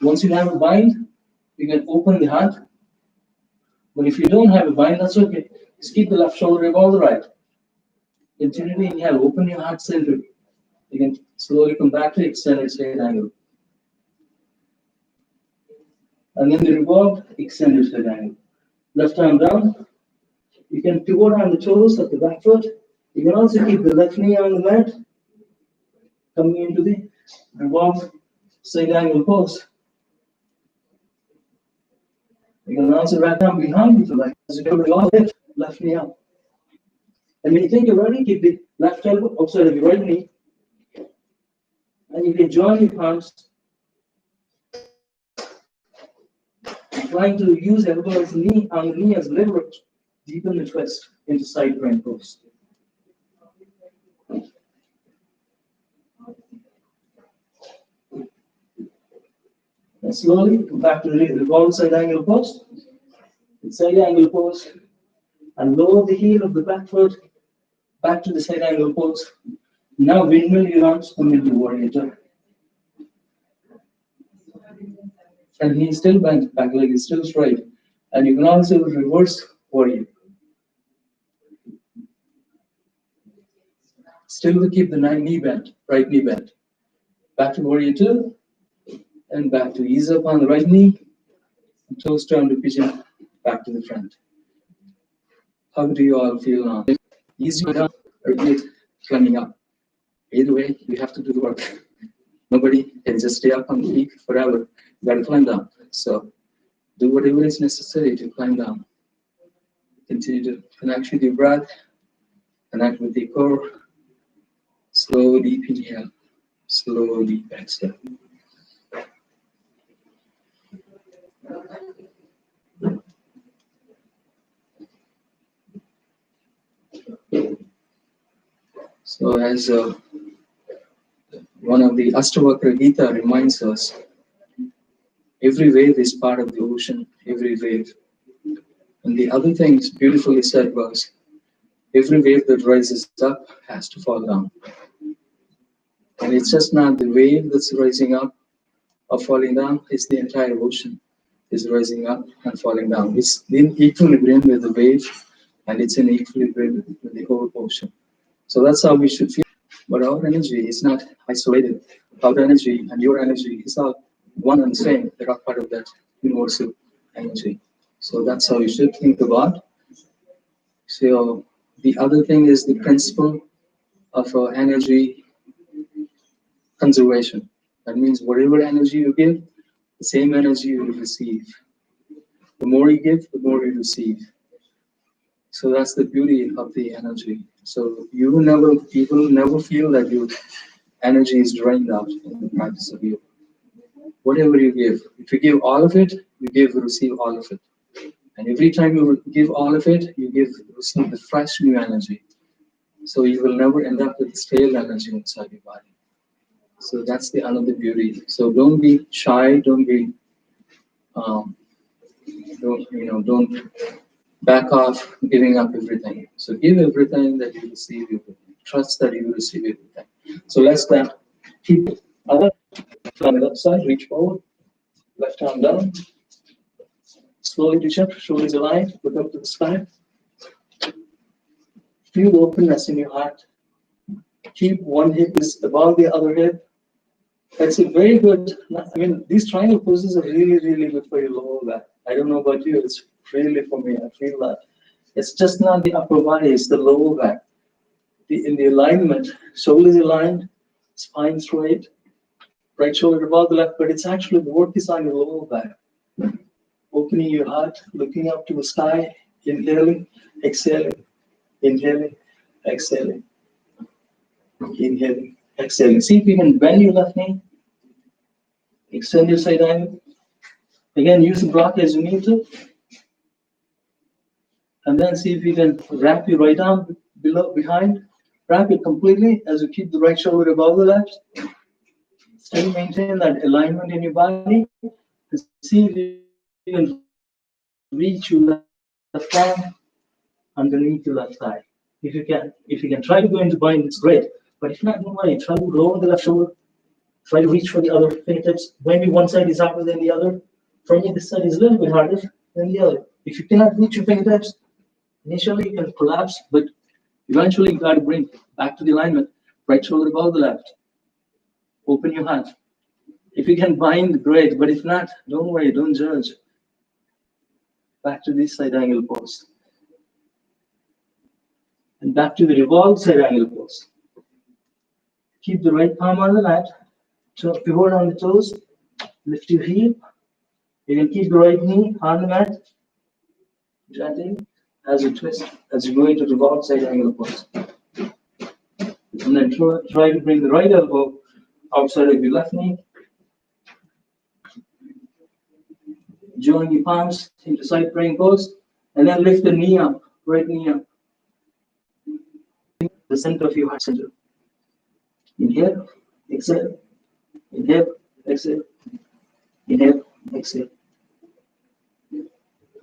Once you have a bind, you can open the heart. But if you don't have a bind, that's okay. Just keep the left shoulder above the right. Continue to inhale, open your heart center. You can slowly come back to extended straight angle. And then the revolved extended straight angle. Left arm down. You can pivot on the toes of the back foot. You can also keep the left knee on the mat. Coming into the revolved side angle pose. You can also wrap down behind you like as you go revolve it, left knee up. And when you think you're ready, keep the left elbow outside of your right knee. And you can join your palms trying to use elbow as knee on the knee as leverage, deepen the twist into side grind pose. And slowly come back to the revolve side angle pose. Side angle pose, and lower the heel of the back foot back to the side angle pose. Now windmill your arms, come into warrior two. And knee still bent, back leg is still straight. And you can also reverse warrior. Still we keep the knee bent, right knee bent. Back to warrior two, and back to ease up on the right knee, and toes turn to pigeon, back to the front. How do you all feel now? Easy down or good climbing up? Either way, you have to do the work. Nobody can just stay up on the peak forever. You gotta climb down. So do whatever is necessary to climb down. Continue to connect with your breath, connect with the core. Slow, deep inhale, slow, deep exhale. So as one of the Ashtavakra Gita reminds us, every wave is part of the ocean, every wave. And the other thing beautifully said was, every wave that rises up has to fall down. And it's just not the wave that's rising up or falling down, it's the entire ocean is rising up and falling down. It's in equilibrium with the wave, and it's in equilibrium with the whole ocean. So that's how we should feel. But our energy is not isolated. Our energy and your energy is all one and the same. They are part of that universal energy. So that's how you should think about. So the other thing is the principle of energy conservation. That means whatever energy you give, the same energy you will receive. The more you give, the more you receive. So that's the beauty of the energy. So you will never feel that your energy is drained out in the practice of yoga. Whatever you give, if you give all of it, you receive all of it. And every time you give all of it, you receive the fresh new energy. So you will never end up with stale energy inside your body. So that's the another beauty. So don't be shy. Don't back off giving up everything. So give everything that you receive everything. Trust that you will receive everything. So let's then keep other on the left side, reach forward, left arm down. Slowly reach up, shoulders aligned, look up to the sky. Feel openness in your heart. Keep one hip is above the other hip. That's a very good, these triangle poses are really, really good for your lower back. I don't know about you, it's really for me, I feel that. It's just not the upper body, it's the lower back. In the alignment, shoulders aligned, spine straight, right shoulder above the left, but it's actually the work is on your lower back. Opening your heart, looking up to the sky, inhaling, exhaling, inhaling, exhaling, inhaling, exhaling. See if you can bend your left knee, extend your side angle. Again, use the block as you need to. And then see if you can wrap your right arm behind. Wrap it completely as you keep the right shoulder above the left. Still maintain that alignment in your body. And see if you can reach your left arm underneath your left thigh. If you can try to go into bind, it's great. But if not, don't worry. Try to lower the left shoulder. Try to reach for the other fingertips. Maybe one side is harder than the other. For me, this side is a little bit harder than the other. If you cannot reach your fingertips, initially you can collapse, but eventually you got to bring back to the alignment. Right shoulder above the left. Open your heart. If you can bind, great. But if not, don't worry. Don't judge. Back to this side angle pose. And back to the revolved side angle pose. Keep the right palm on the mat. Pivot on the toes. Lift your heel. You can keep the right knee on the mat. Gently as you twist, as you go into the revolved side angle pose. And then try to bring the right elbow outside of your left knee. Join your palms into side praying pose, and then lift the knee up, right knee up, the center of your heart center. Inhale, exhale, inhale, exhale, inhale, exhale.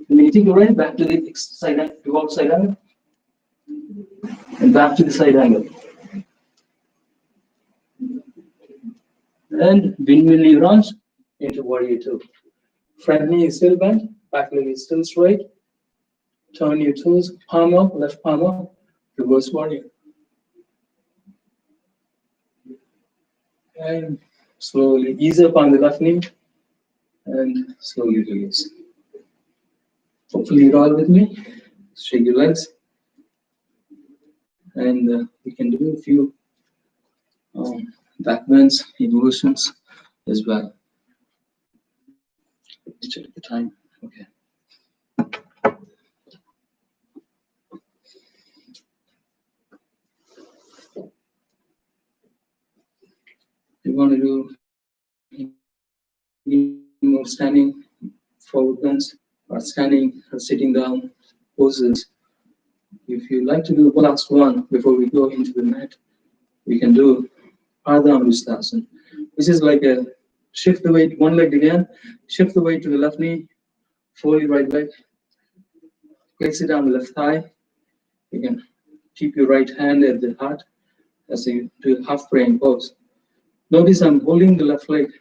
When you take your right back to the side angle, to outside angle, and back to the side angle. And windmill your arms into warrior two. Front knee is still bent, back leg is still straight. Turn your toes, palm up, left palm up, reverse warrior. And slowly ease up on the left knee and slowly release. Hopefully you're all with me. Shake your legs. And we can do a few back bends, inversions as well. Check the time. Okay. You want to do more standing forward bends or standing or sitting down poses. If you like to do one last one before we go into the mat, we can do Ardha Amritsasana, which is like a shift the weight, one leg again, shift the weight to the left knee, fold your right leg, place it on the left thigh. You can keep your right hand at the heart as you do half praying pose. Notice I'm holding the left leg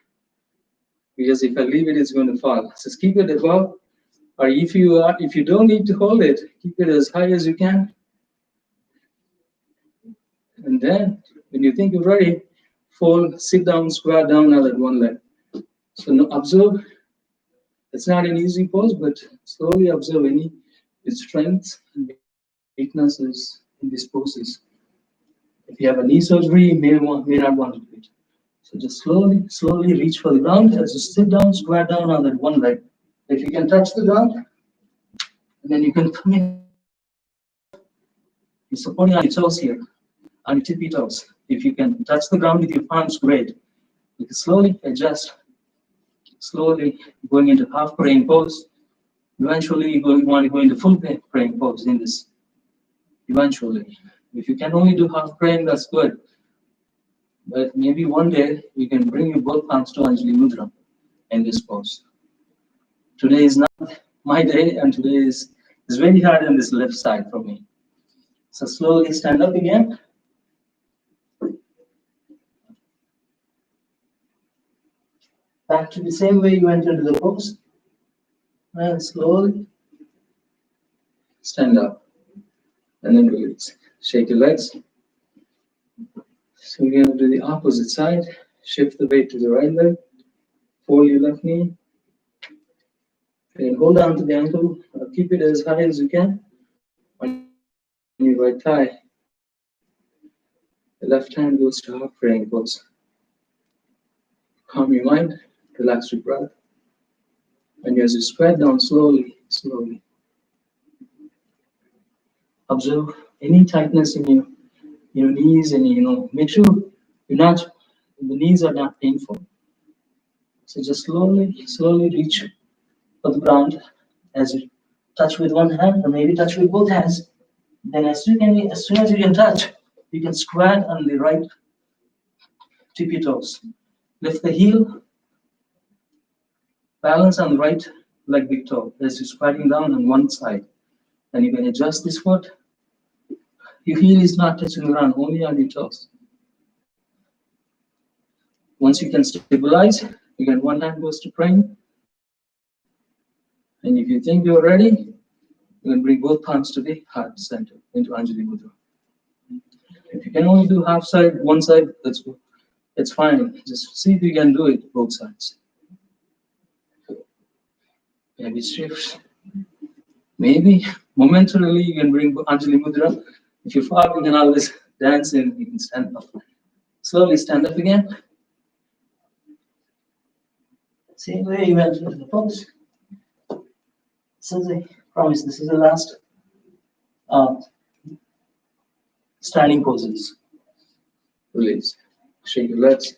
because if I leave it, it's going to fall. Just keep it above, or if you don't need to hold it, keep it as high as you can. And then when you think you're ready, fold, sit down, square down on that one leg. So now observe. It's not an easy pose, but slowly observe any strengths and weaknesses in these poses. If you have a knee surgery, you may not want to do it. So just slowly reach for the ground as you sit down, square down on that one leg. If you can touch the ground, and then you can come in. You're supporting on your toes here, on your tippy toes. If you can touch the ground with your palms, great. You can slowly adjust, slowly going into half praying pose. Eventually, you want to go into full praying pose in this. Eventually, if you can only do half praying, that's good. But maybe one day you can bring your both palms to Anjali Mudra in this pose. Today is not my day, and today is very hard on this left side for me. So slowly stand up again. Back to the same way you entered the pose. And slowly stand up. And then release. Shake your legs. So we're going to do the opposite side. Shift the weight to the right leg. Fold your left knee. And hold on to the ankle. Keep it as high as you can on your right thigh. The left hand goes to half praying pose. Calm your mind. Relax your breath. And as you spread down slowly. Observe any tightness in your knees, and make sure the knees are not painful. So just slowly reach for the ground as you touch with one hand, or maybe touch with both hands. Then as soon as you can touch, you can squat on the right tippy toes. Lift the heel, balance on the right leg big toe as you're squatting down on one side. And you can adjust this foot. Your heel is not touching the ground, only on your toes. Once you can stabilize, again, one hand goes to praying. And if you think you're ready, you can bring both palms to the heart center into Anjali Mudra. If you can only do half side, one side, that's fine. Just see if you can do it both sides. Maybe shifts. Maybe momentarily you can bring Anjali Mudra. If you fall, you can always dance and you can stand up. Slowly stand up again. Same way you went into the pose. Since I promise this is the last standing poses. Release. Shake your legs.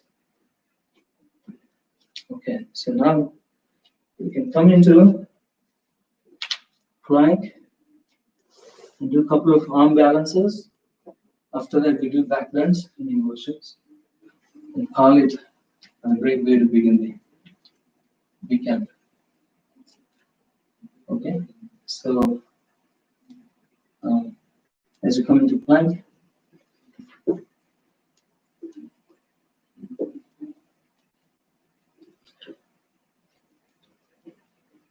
Okay, so now You can come into plank and do a couple of arm balances. After that, we do back bends and inversions. And call it a great way to begin the weekend. Okay, so as you come into plank,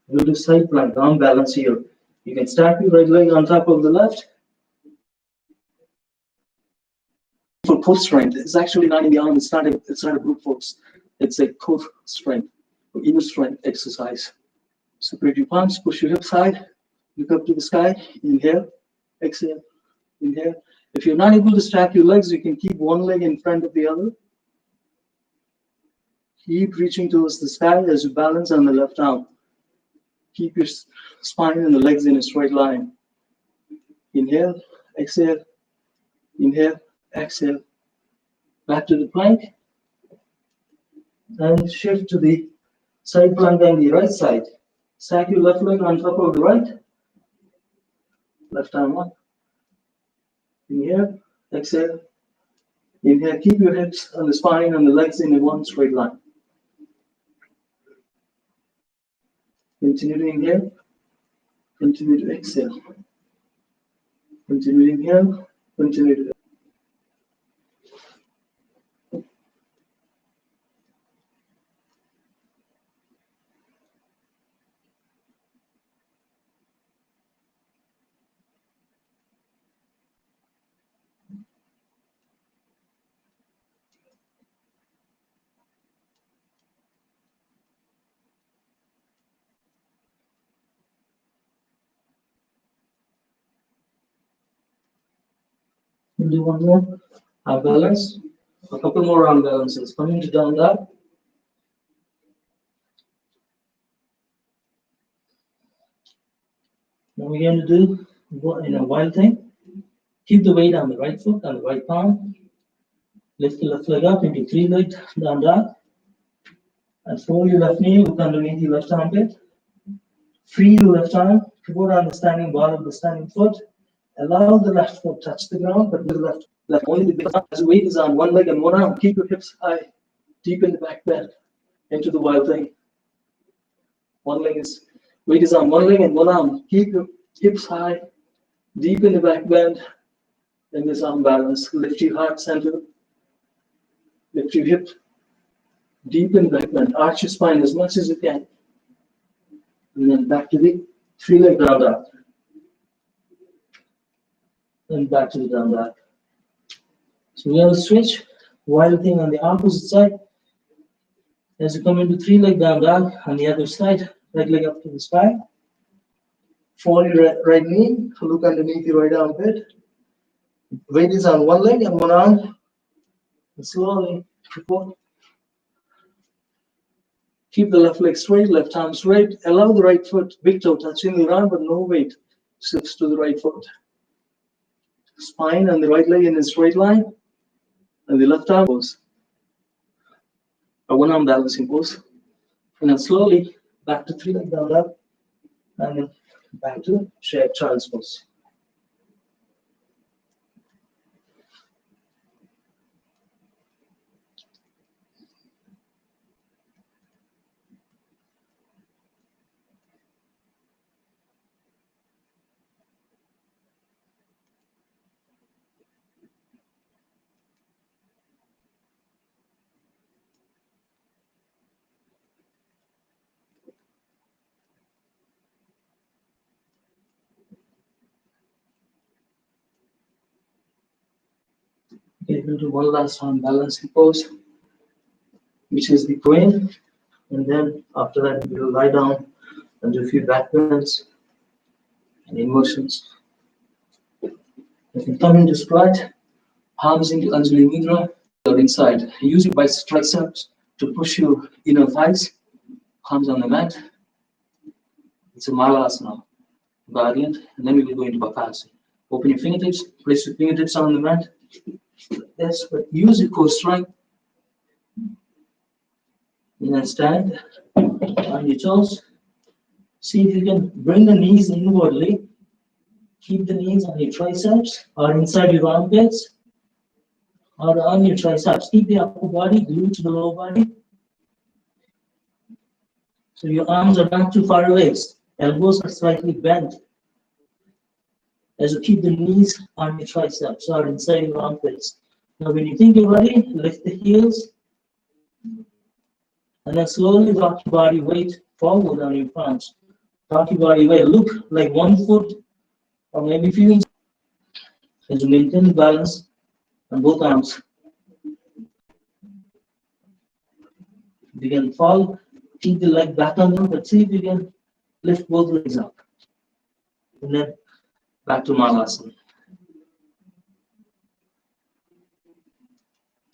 we'll do side plank, arm balance here. You can start your right leg on top of the left. For core strength, it's actually not in the arm, it's not a brute force. It's a core strength, or inner strength exercise. Separate your palms, push your hips high, look up to the sky, inhale, exhale, inhale. If you're not able to stack your legs, you can keep one leg in front of the other. Keep reaching towards the sky as you balance on the left arm. Keep your spine and the legs in a straight line. Inhale, exhale, inhale, exhale. Back to the plank. And shift to the side plank on the right side. Stack your left leg on top of the right. Left arm up. Inhale, exhale. Inhale, keep your hips on the spine and the legs in a one straight line. Continue to inhale. Continue to exhale. Continue to inhale. Continue to. We'll do one more arm balance, a couple more arm balances. Coming to down dog. Now we're going to do in a wild thing. Keep the weight on the right foot, on the right palm. Lift the left leg up into three-leg down dog. And fold your left knee, look underneath your left armpit. Free the left arm, put on the standing ball of the standing foot. Allow the left foot touch the ground, but with the left only as the weight is on one leg and one arm. Keep your hips high, deep in the back bend, into the wild thing. Weight is on one leg and one arm. Keep your hips high, deep in the back bend, in this arm balance. Lift your heart center, lift your hip, deep in the back bend. Arch your spine as much as you can. And then back to the three-leg down dog. And back to the down dog. So we have a switch, wild thing on the opposite side. As you come into three-leg down dog, on the other side, right leg up to the sky. Fold your right knee, look underneath your right armpit. Weight is on one leg and one arm. And slowly, keep the left leg straight, left arm straight. Allow the right foot, big toe touching the ground, but no weight shifts to the right foot. Spine and the right leg in a straight line, and the left arm goes. A one arm balancing pose. And then slowly back to three-leg down dog, and then back to shared child's pose. Okay, we'll do one last arm balancing pose, which is the crane. And then after that, we will lie down and do a few back bends and inversions. You can come into squat, palms into Anjali Mudra, or inside. Use your triceps to push your inner thighs, palms on the mat. It's a Malasana, Guardian, and then we will go into Bakasana. Open your fingertips, place your fingertips on the mat. Yes, but use your core strength. And then stand on your toes, See if you can bring the knees inwardly. Keep the knees on your triceps or inside your armpits or on your triceps. Keep the upper body glued to the lower body. So your arms are not too far away. Elbows are slightly bent. As you keep the knees on your triceps or inside your armpits. Now when you think you're ready, lift the heels. And then slowly rock your body weight forward on your palms. Rock your body weight. Look like 1 foot or maybe a few inches. As you maintain balance on both arms. If you can fall, keep the leg back on them, but see if you can lift both legs up. And then back to Malasana.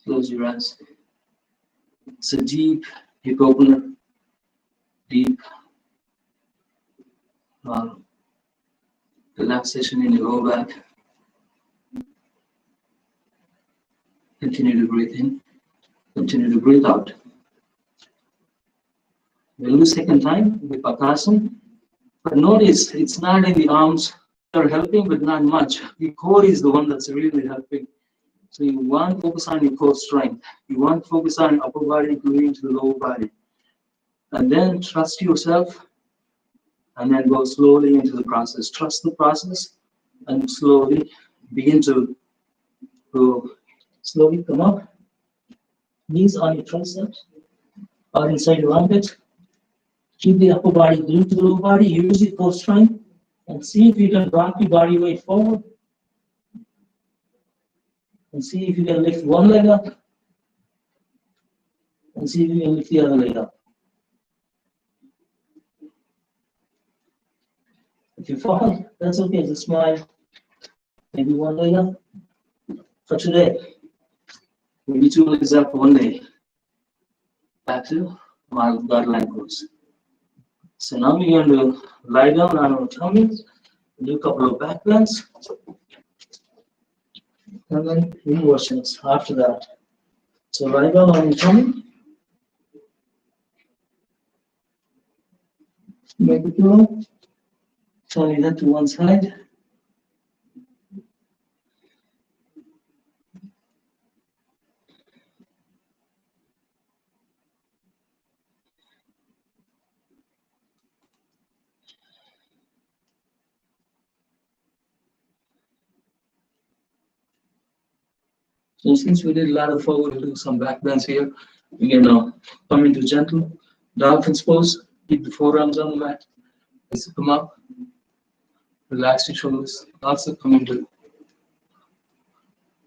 Close your eyes. It's a deep hip opener, deep relaxation in your lower back. Continue to breathe in, continue to breathe out. We'll do second time with Bakasana. But notice it's not in the arms that are helping, but not much. The core is the one that's really helping. So you want to focus on your core strength. You want to focus on your upper body gluing to the lower body. And then trust yourself and then go slowly into the process. Trust the process and slowly begin to go. Slowly come up. Knees on your triceps or inside your armpits. Keep the upper body glued to the lower body. Use your core strength and see if you can rock your body weight forward. And see if you can lift one leg up. And see if you can lift the other leg up. If you fall, that's okay. Just smile. Maybe one leg up. For today, maybe 2 legs up one day. Back to my guideline pose. So now we're going to lie down on our tummies, do a couple of back bends, and then inversions after that. So lie down on your tummy, make it low, turn your head to one side. So since we did a lot of forward, we'll do some back bends here. We can come into gentle dolphin's pose. Keep the forearms on the mat. As you come up, relax your shoulders. Also come into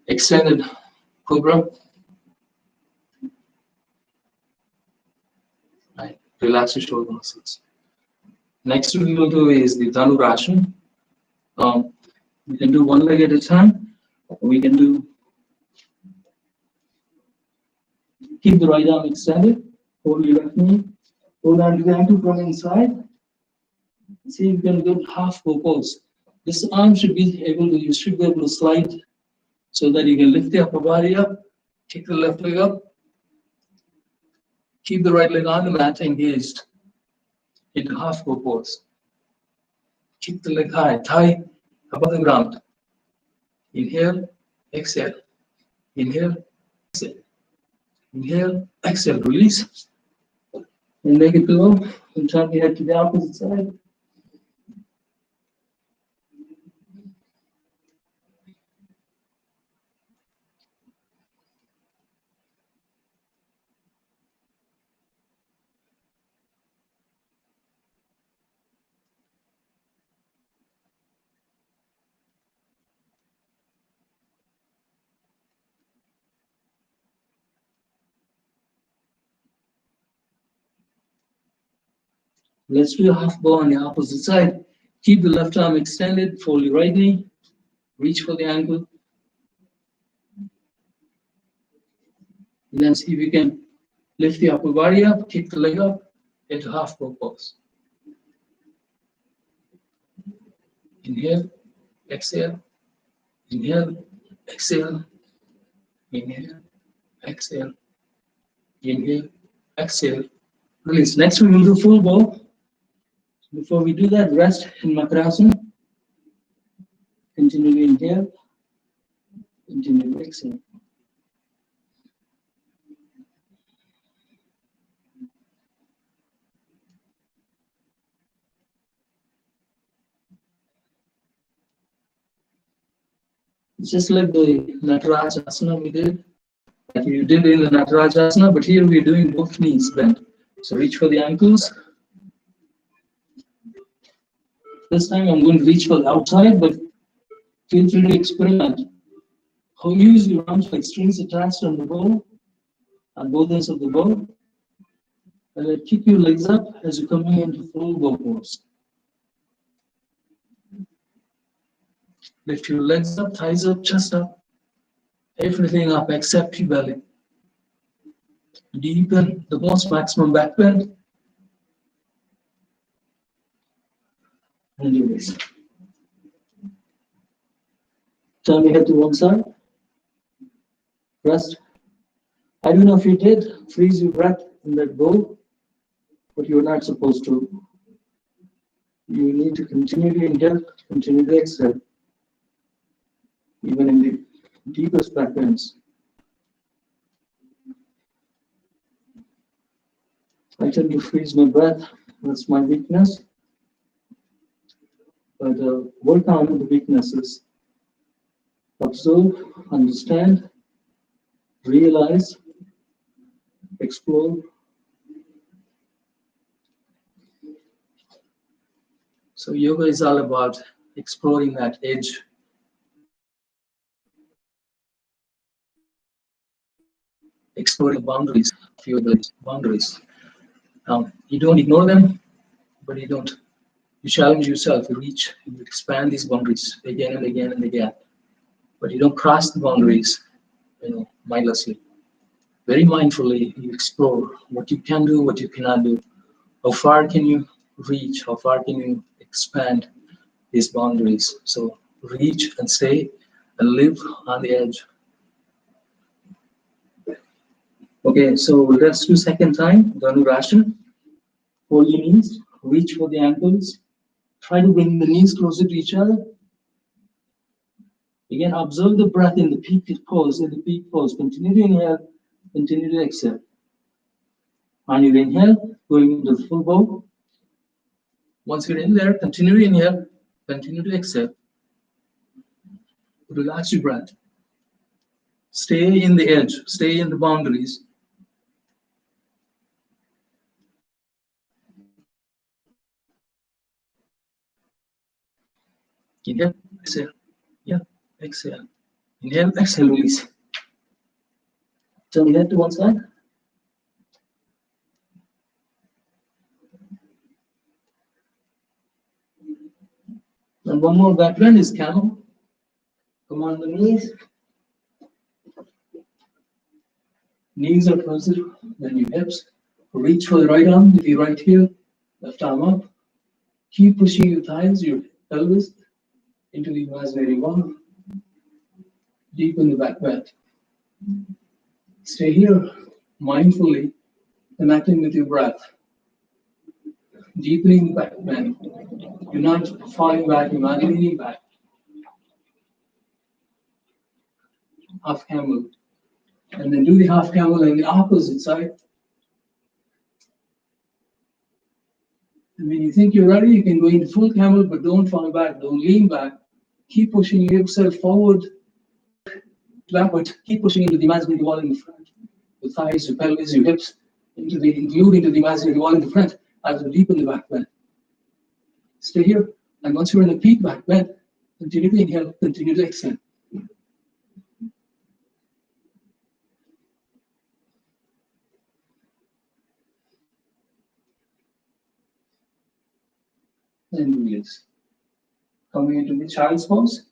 extended cobra. Right. Relax your shoulder muscles. Next we will do is the Dhanurasana. We can do one leg at a time. We can do keep the right arm extended. Hold your left knee. Hold on to the ankle from inside. See if you can do half bow pose. This arm should be able to, you should be able to slide so that you can lift the upper body up, kick the left leg up, keep the right leg on the mat engaged into half bow pose. Keep the leg high, thigh above the ground. Inhale, exhale. Inhale, exhale. Inhale, exhale, release. And make it below. And turn your head to the opposite side. Let's do a half bow on the opposite side. Keep the left arm extended, fold your right knee, reach for the ankle. And then see if you can lift the upper body up, kick the leg up into half bow pose. Inhale, exhale, inhale, exhale, inhale, exhale, inhale, exhale, release. Next we will do full bow. Before we do that, rest in Makarasana. Continue to inhale, continue to exhale. It's just like the Natarajasana we did. Like you did in the Natarajasana, but here we're doing both knees bent. So reach for the ankles. This time I'm going to reach for the outside, but feel free to experiment. How you use your arms like strings attached on the bow, on both ends of the bow. And then kick your legs up as you're coming into full bow pose. Lift your legs up, thighs up, chest up. Everything up except your belly. Deepen the most maximum back bend. And release. Turn your head to one side. Rest. I don't know if you did freeze your breath in that bow, but you're not supposed to. You need to continue to inhale, continue to exhale, even in the deepest back bends. I tend to freeze my breath. That's my weakness. But work on the weaknesses. Observe, understand, realize, explore. So yoga is all about exploring that edge. Exploring boundaries, few boundaries. You don't ignore them, but you don't. You challenge yourself, you reach, you expand these boundaries again and again and again. But you don't cross the boundaries, mindlessly. Very mindfully, you explore what you can do, what you cannot do. How far can you reach? How far can you expand these boundaries? So reach and stay and live on the edge. Okay, so let's do second time, Dhanurasana. Hold your knees, reach for the ankles. Try to bring the knees closer to each other. Again, observe the breath in the peak pose. Continue to inhale, continue to exhale. On your inhale, going into the full bow. Once you're in there, continue to inhale, continue to exhale. Relax your breath. Stay in the edge, stay in the boundaries. Inhale, exhale. Yeah, exhale. Inhale, exhale, release. Turn your head to one side. And one more back bend is camel. Come on the knees. Knees are closer than your hips. Reach for the right arm with your right heel, left arm up. Keep pushing your thighs, your pelvis into the imaginary wall. Deepen the back bend. Stay here, mindfully connecting with your breath. Deepening the back bend. You're not falling back, you're not leaning back. Half camel. And then do the half camel on the opposite side. And when you think you're ready, you can go into full camel, but don't fall back, don't lean back. Keep pushing yourself forward, backward. Keep pushing into the imaginary wall in the front. Your thighs, your pelvis, your hips, include into the imaginary wall in the front as you deepen the back bend. Stay here, and once you're in the peak back bend, continue to inhale, continue to exhale. And release. Coming into the child's pose.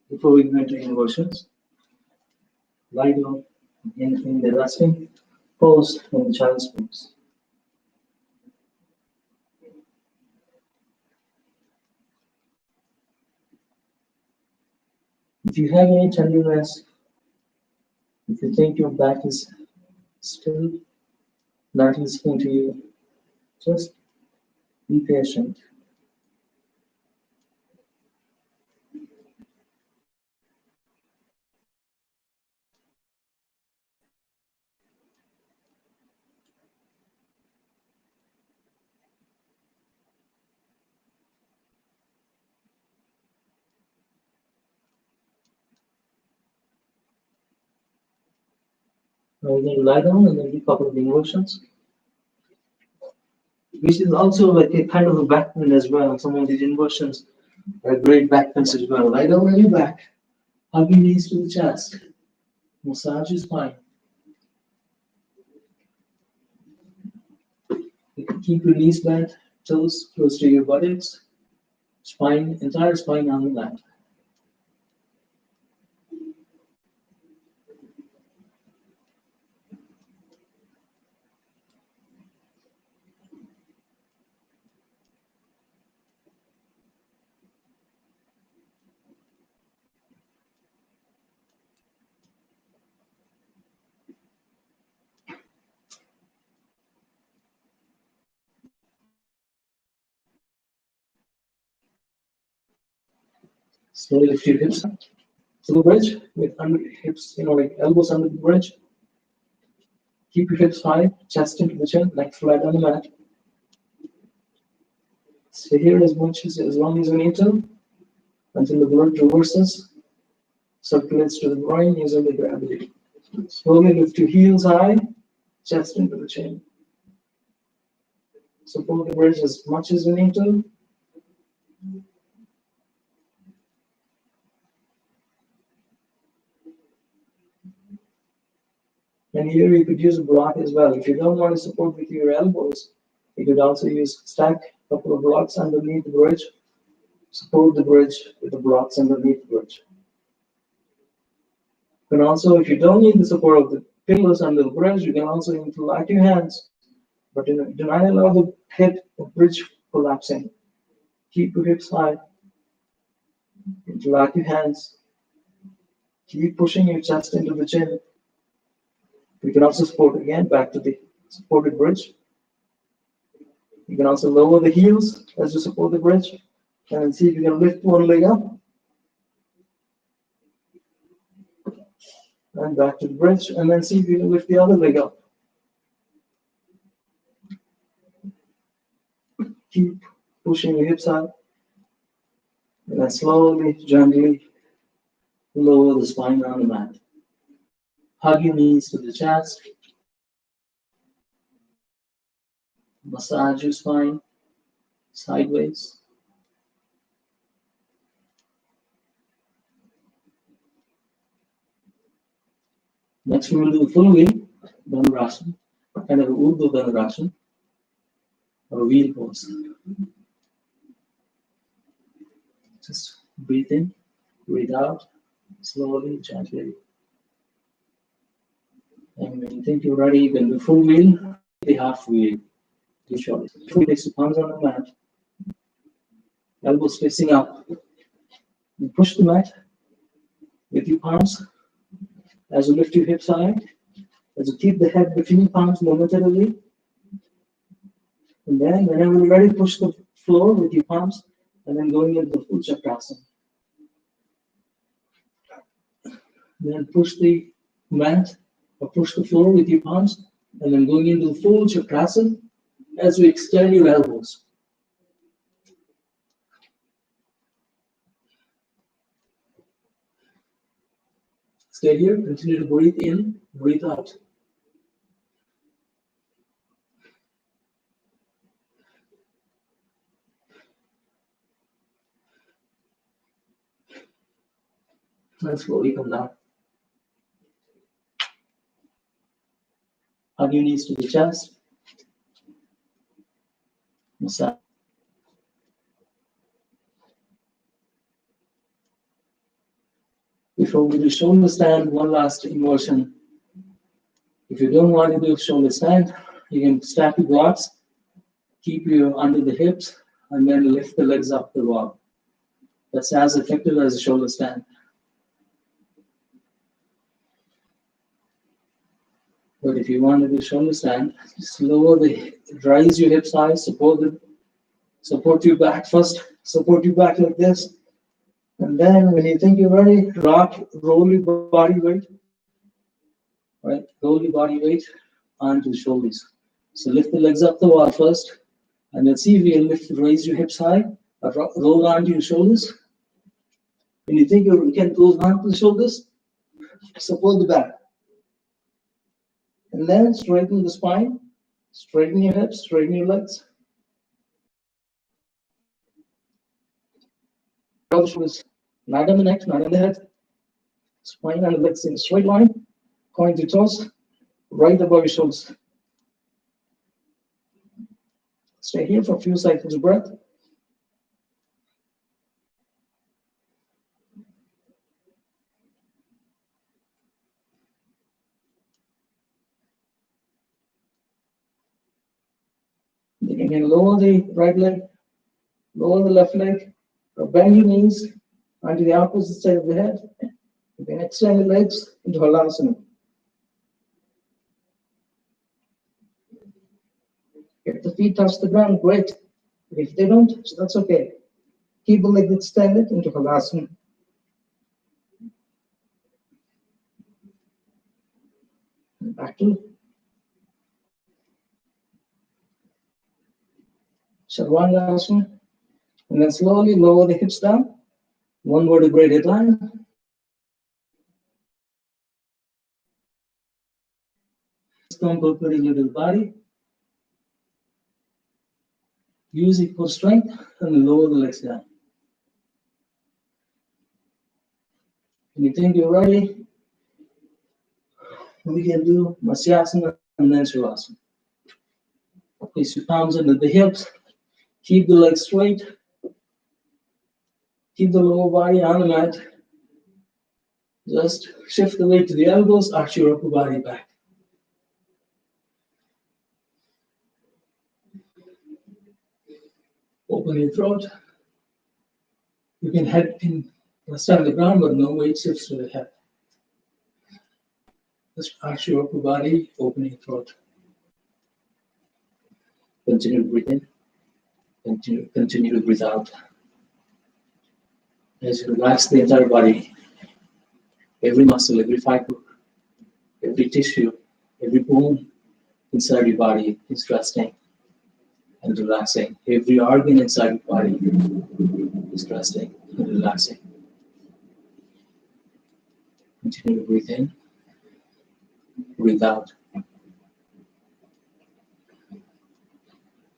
Before we go into inversions, lie down in the resting pose in the child's pose. If you have any tenderness, if you think your back is still, Not listening to you. Just be patient. Now we're going to lie down and then do a couple of inversions, which is also like a kind of a back bend as well. Some of these inversions are great back bends as well. Lie down on your back, hug your knees to the chest, massage your spine. You can keep your knees bent, toes close to your buttocks, spine, entire spine on the mat. Slowly lift your hips up to the bridge with under hips, like elbows under the bridge. Keep your hips high, chest into the chin, neck flat on the mat. Stay here as long as you need to until the blood reverses, circulates to the groin using the gravity. Slowly lift your heels high, chest into the chin. Support the bridge as much as you need to. And here you could use a block as well. If you don't want to support with your elbows, you could also stack a couple of blocks underneath the bridge. Support the bridge with the blocks underneath the bridge. You can also, if you don't need the support of the pillars under the bridge, you can also interlock your hands, but do not allow the bridge collapsing. Keep your hips high. Interlock your hands. Keep pushing your chest into the chin. You can also support again back to the supported bridge. You can also lower the heels as you support the bridge, and then see if you can lift one leg up. And back to the bridge, and then see if you can lift the other leg up. Keep pushing your hips high, and then slowly, gently lower the spine down the mat. Hug your knees to the chest. Massage your spine sideways. Next, we will do full wheel Dhanurasana, kind of Urdu Dhanurasana, or wheel pose. Just breathe in, breathe out, slowly, gently. And when you think you're ready, you can do full wheel, the half wheel. Usually, place the palms on the mat, elbows facing up. You push the mat with your palms as you lift your hips high, as you keep the head between palms momentarily. And then, whenever you're ready, push the floor with your palms, and then going into the full chakrasana. Then push the mat or push the floor with your palms, and then going into the full chakrasana as we extend your elbows. Stay here, continue to breathe in, breathe out. And slowly come down. Hug your knees to the chest. Massage. Before we do shoulder stand, one last inversion. If you don't want to do shoulder stand, you can stack your blocks, keep you under the hips, and then lift the legs up the wall. That's as effective as a shoulder stand. But if you want to do shoulder stand, just raise your hips high, support your back first, support your back like this. And then when you think you're ready, roll your body weight, right? Roll your body weight onto the shoulders. So lift the legs up the wall first, and then see if you can raise your hips high, roll onto your shoulders. When you think you can go onto the shoulders, support the back. And then straighten the spine, straighten your hips, straighten your legs. Draw the shoulders, not on the neck, not on the head. Spine and the legs in a straight line, point your toes, right above your shoulders. Stay here for a few cycles of breath. Then you can lower the right leg, lower the left leg, or bend your knees onto the opposite side of the head. You can extend the legs into Halasana. If the feet touch the ground, great. If they don't, so that's okay. Keep the leg extended into Halasana. Back to Sarvangasana. And then slowly lower the hips down. One vertebrae at a time. Come perpendicular to the body. Use it for strength and lower the legs down. When you think you're ready, we can do Matsyasana and then Shavasana. Place your palms under the hips. Keep the legs straight. Keep the lower body on the mat. Just shift the weight to the elbows, arch your upper body back. Open your throat. You can head in, stand on the ground, but no weight shifts to the head. Just arch your upper body, open your throat. Continue to breathe in. Continue to breathe out. As you relax the entire body, every muscle, every fiber, every tissue, every bone inside your body is resting and relaxing. Every organ inside your body is resting and relaxing. Continue to breathe in, breathe out.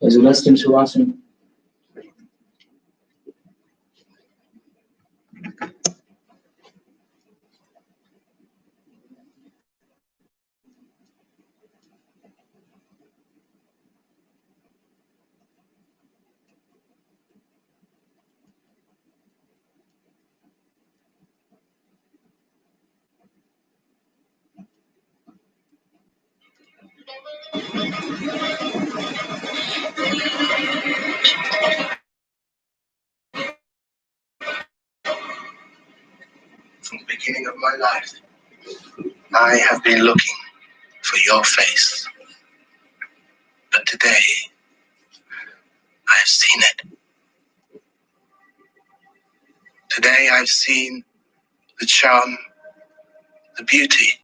As you rest in Shavasana, from the beginning of my life, I have been looking for your face. But today, I have seen it. Today, I've seen the charm, the beauty,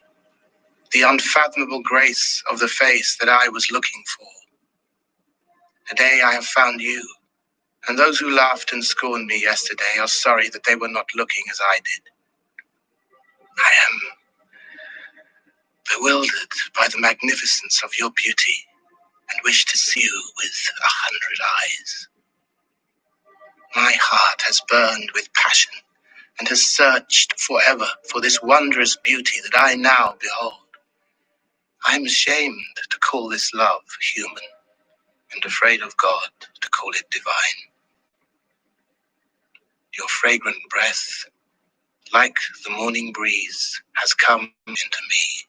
the unfathomable grace of the face that I was looking for. Today, I have found you. And those who laughed and scorned me yesterday are sorry that they were not looking as I did. I am bewildered by the magnificence of your beauty and wish to see you with 100 eyes. My heart has burned with passion and has searched forever for this wondrous beauty that I now behold. I am ashamed to call this love human and afraid of God to call it divine. Your fragrant breath, like the morning breeze, has come into me.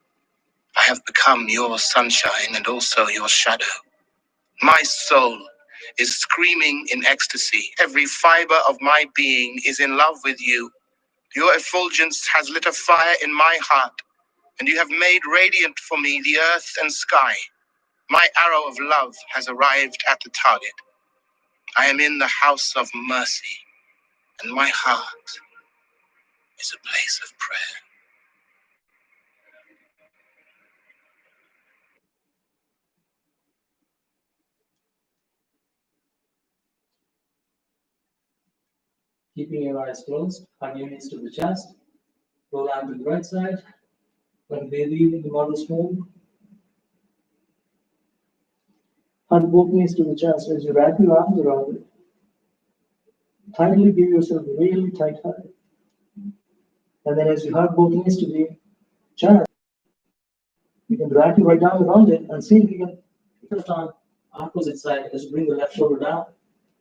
I have become your sunshine and also your shadow. My soul is screaming in ecstasy. Every fiber of my being is in love with you. Your effulgence has lit a fire in my heart, and you have made radiant for me the earth and sky. My arrow of love has arrived at the target. I am in the house of mercy, and my heart is a place of prayer. Keeping your eyes closed, hug your knees to the chest, roll out to the right side, like baby in the mother's womb. Hug both knees to the chest as you wrap your arms around it. Tightly give yourself a really tight hug. And then as you hug both knees to the chest, you can wrap your right arm around it and see if you can twist on opposite side as you bring the left shoulder down,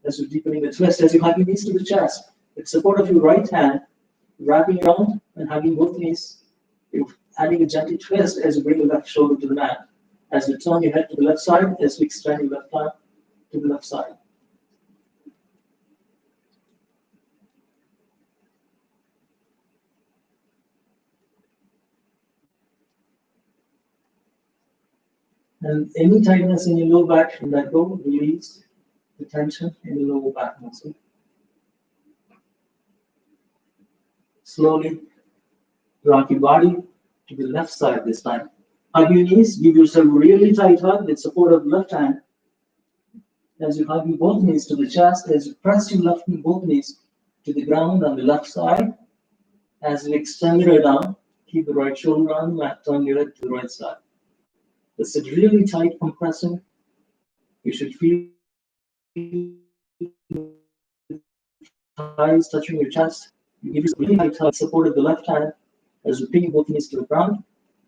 as you're deepening the twist, as you hug your knees to the chest. With support of your right hand, wrapping around and hugging both knees, you're adding a gentle twist as you bring the left shoulder to the mat. As you turn your head to the left side, as you extend your left arm to the left side. And any tightness in your lower back should let go, release the tension in the lower back muscle. Slowly rock your body to the left side this time. Hug your knees, give yourself a really tight hug with support of the left hand. As you hug your both knees to the chest, as you press your left knee, both knees to the ground on the left side. As you extend your right arm, keep the right shoulder on the mat, turn your head to the right side. This is really tight compression. You should feel thighs touching your chest. You give yourself really tight hug, support of the left hand as you pin both knees to the ground.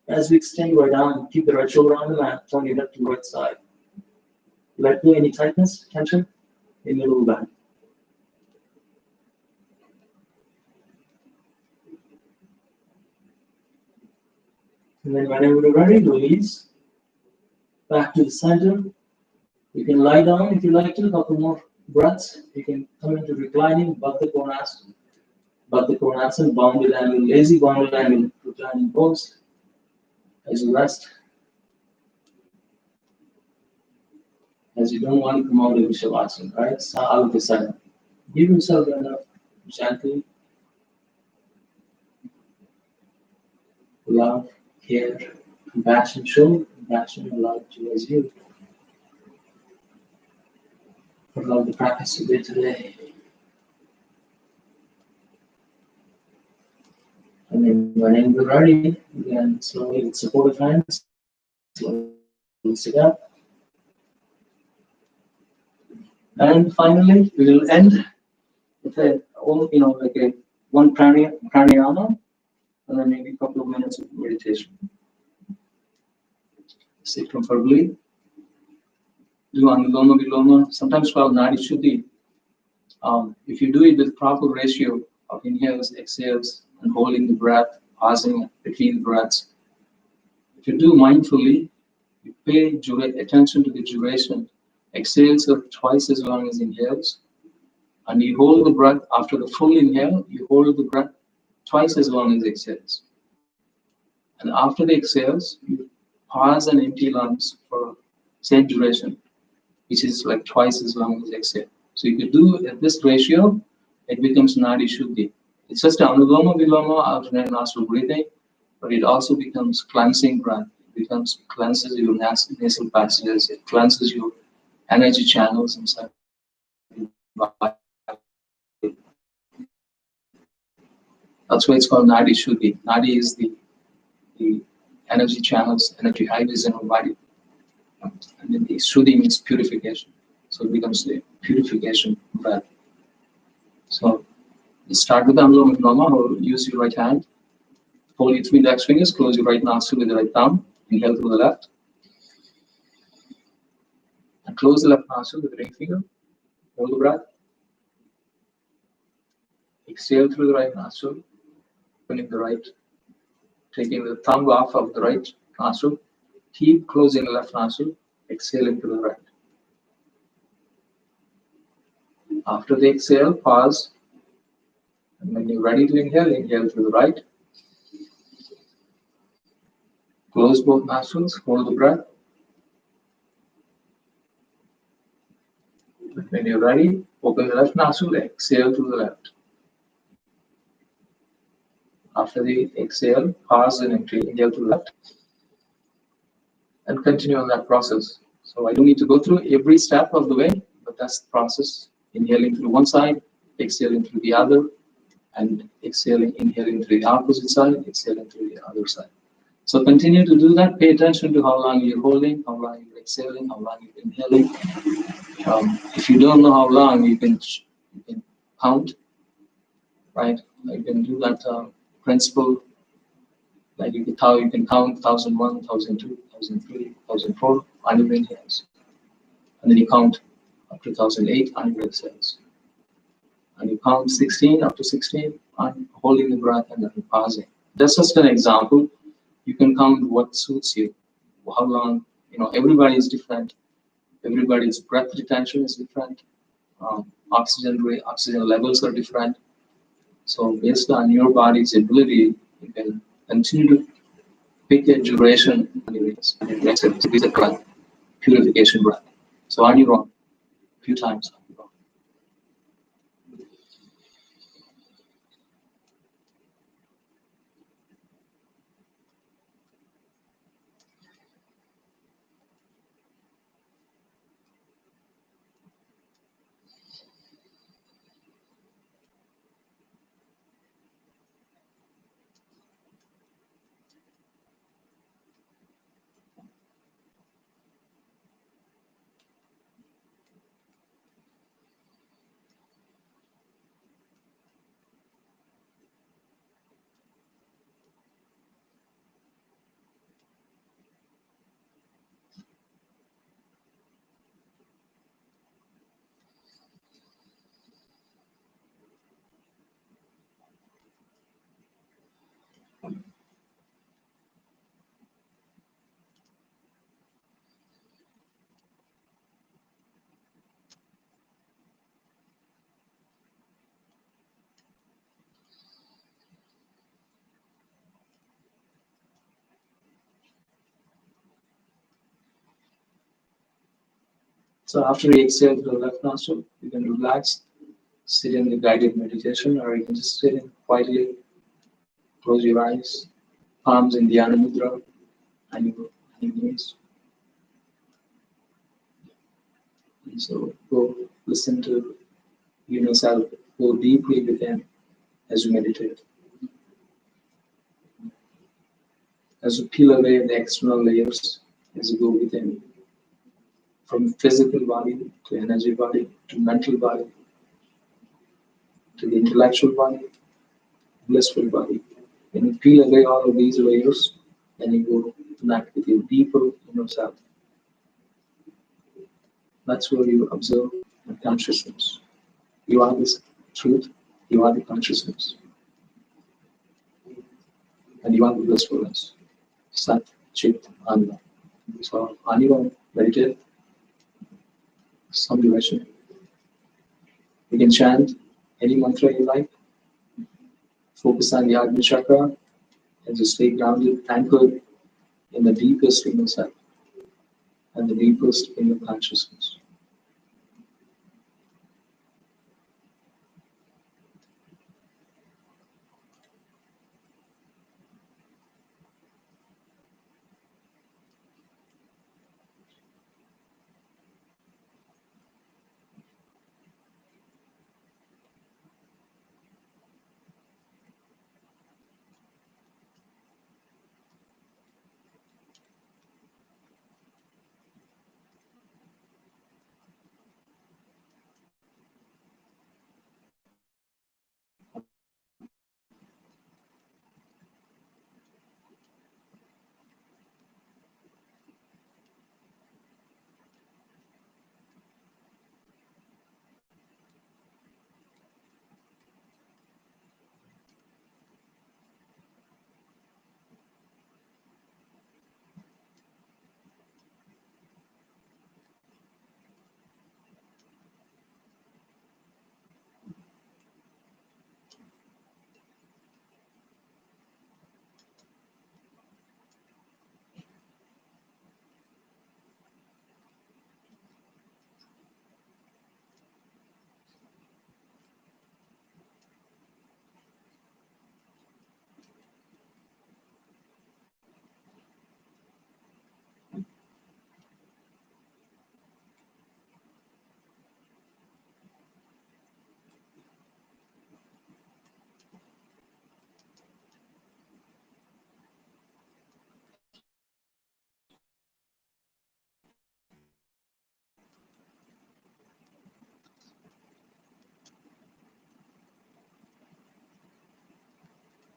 As you extend your right arm, keep the right shoulder on the mat, turn your head to the right side. Let go any tightness, tension in your lower back. And then whenever you're ready, release. Back to the center. You can lie down if you like to, a couple more breaths. You can come into reclining, Baddha Konasana, bounded angle, lazy bounded angle, reclining pose. As you rest. As you don't want to come out of Shavasana, right? So out of the center. Give yourself enough gently. Love, care, compassion, show compassion and love towards you. For all the practice you did today. And then when you're ready, again, slowly with supportive hands, slowly sit up. And finally, we will end with one pranayama, and then maybe a couple of minutes of meditation. Sit comfortably. Do Anuloma Viloma, sometimes called Nadi Shuddhi. If you do it with proper ratio of inhales, exhales, and holding the breath, pausing between breaths, if you do mindfully, you pay attention to the duration. Exhales are twice as long as inhales, and you hold the breath after the full inhale, you hold the breath twice as long as exhales. And after the exhales, you pause and empty lungs for same duration, which is like twice as long as exhale. So if you do at this ratio, it becomes Nadi Shuddhi. It's just Anuloma Viloma, alternate nostril breathing, but it also becomes cleansing breath. It cleanses your nasal passages, it cleanses your energy channels inside the body. That's why it's called Nadi Shuddhi. Nadi is the energy channels, energy highways in our body. And then the Shuddhi means purification. So it becomes the purification breath. So you start with Anuloma Viloma, or use your right hand. Hold your 3 index fingers, close your right nostril with the right thumb. Inhale through the left. And close the left nostril with the ring finger. Hold the breath. Exhale through the right nostril. Opening the right. Taking the thumb off of the right nostril. Keep closing the left nostril. Exhaling to the right. After the exhale, pause. And when you're ready to inhale, inhale through the right. Close both nostrils, hold the breath. When you're ready, open the left nostril, exhale to the left. After the exhale, pause and inhale to the left. And continue on that process. So I don't need to go through every step of the way, but that's the process. Inhaling through one side, exhaling through the other, and inhaling through the opposite side, exhaling through the other side. So continue to do that. Pay attention to how long you're holding, how long you're exhaling, how long you're inhaling. If you don't know how long, you can count, right? You can do that principle. Like you can count 1001, 1002, 1003, 1004 on your inhales. And then you count up to 1008 on your exhales. And you count 16 up to 16 on holding the breath and then pausing. That's just an example. You can count what suits you, how long, everybody is different. Everybody's breath retention is different. Oxygen levels are different. So based on your body's ability, you can continue to pick a duration on your exhale. So this is a breath, purification breath. So on your own, a few times on your own. So after you exhale through the left nostril, you can relax, sit in the guided meditation, or you can just sit in quietly, close your eyes, palms in Dhyana Mudra, and your knees. And so go listen to yourself, go deeply within as you meditate. As you peel away the external layers, as you go within, from physical body to energy body to mental body to the intellectual body, blissful body. When you peel away all of these layers, then you go connect with your deeper inner self. That's where you observe the consciousness. You are this truth, you are the consciousness, and you are the blissfulness. Sat, Chit, Ananda. So on your own, meditate some duration. You can chant any mantra you like. Focus on the Agni chakra and just stay grounded, anchored in the deepest inner self and the deepest inner consciousness.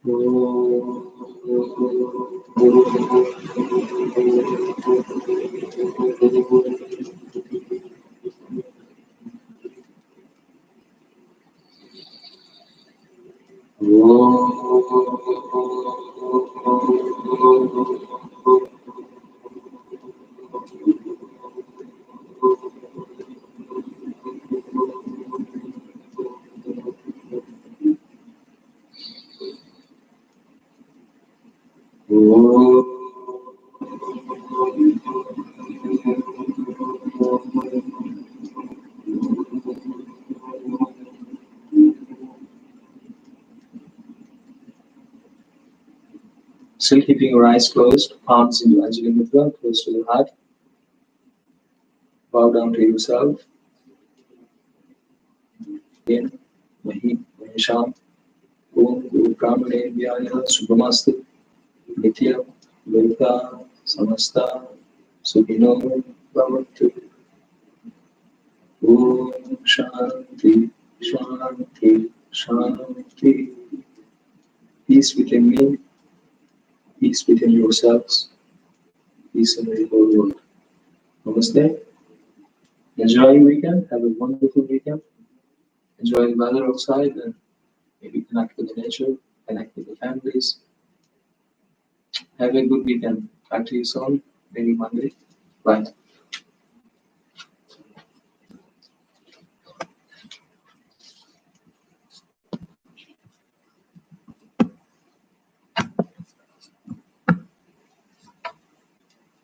Still keeping your eyes closed, palms into Anjali Mudra, close to the heart. Bow down to yourself. Again, Mahi, Mahesham, Om Guru Brahmane Vyaya, Subhamastu, Nitya, Loka, Samasta, Subhino, Bhavantu. Om Shanti, Shanti, Shanti. Peace within me, peace within yourselves, peace in the whole world. Namaste. Enjoy your weekend. Have a wonderful weekend. Enjoy the weather outside and maybe connect with the nature, connect with the families. Have a good weekend. Talk to you soon, maybe Monday. Bye.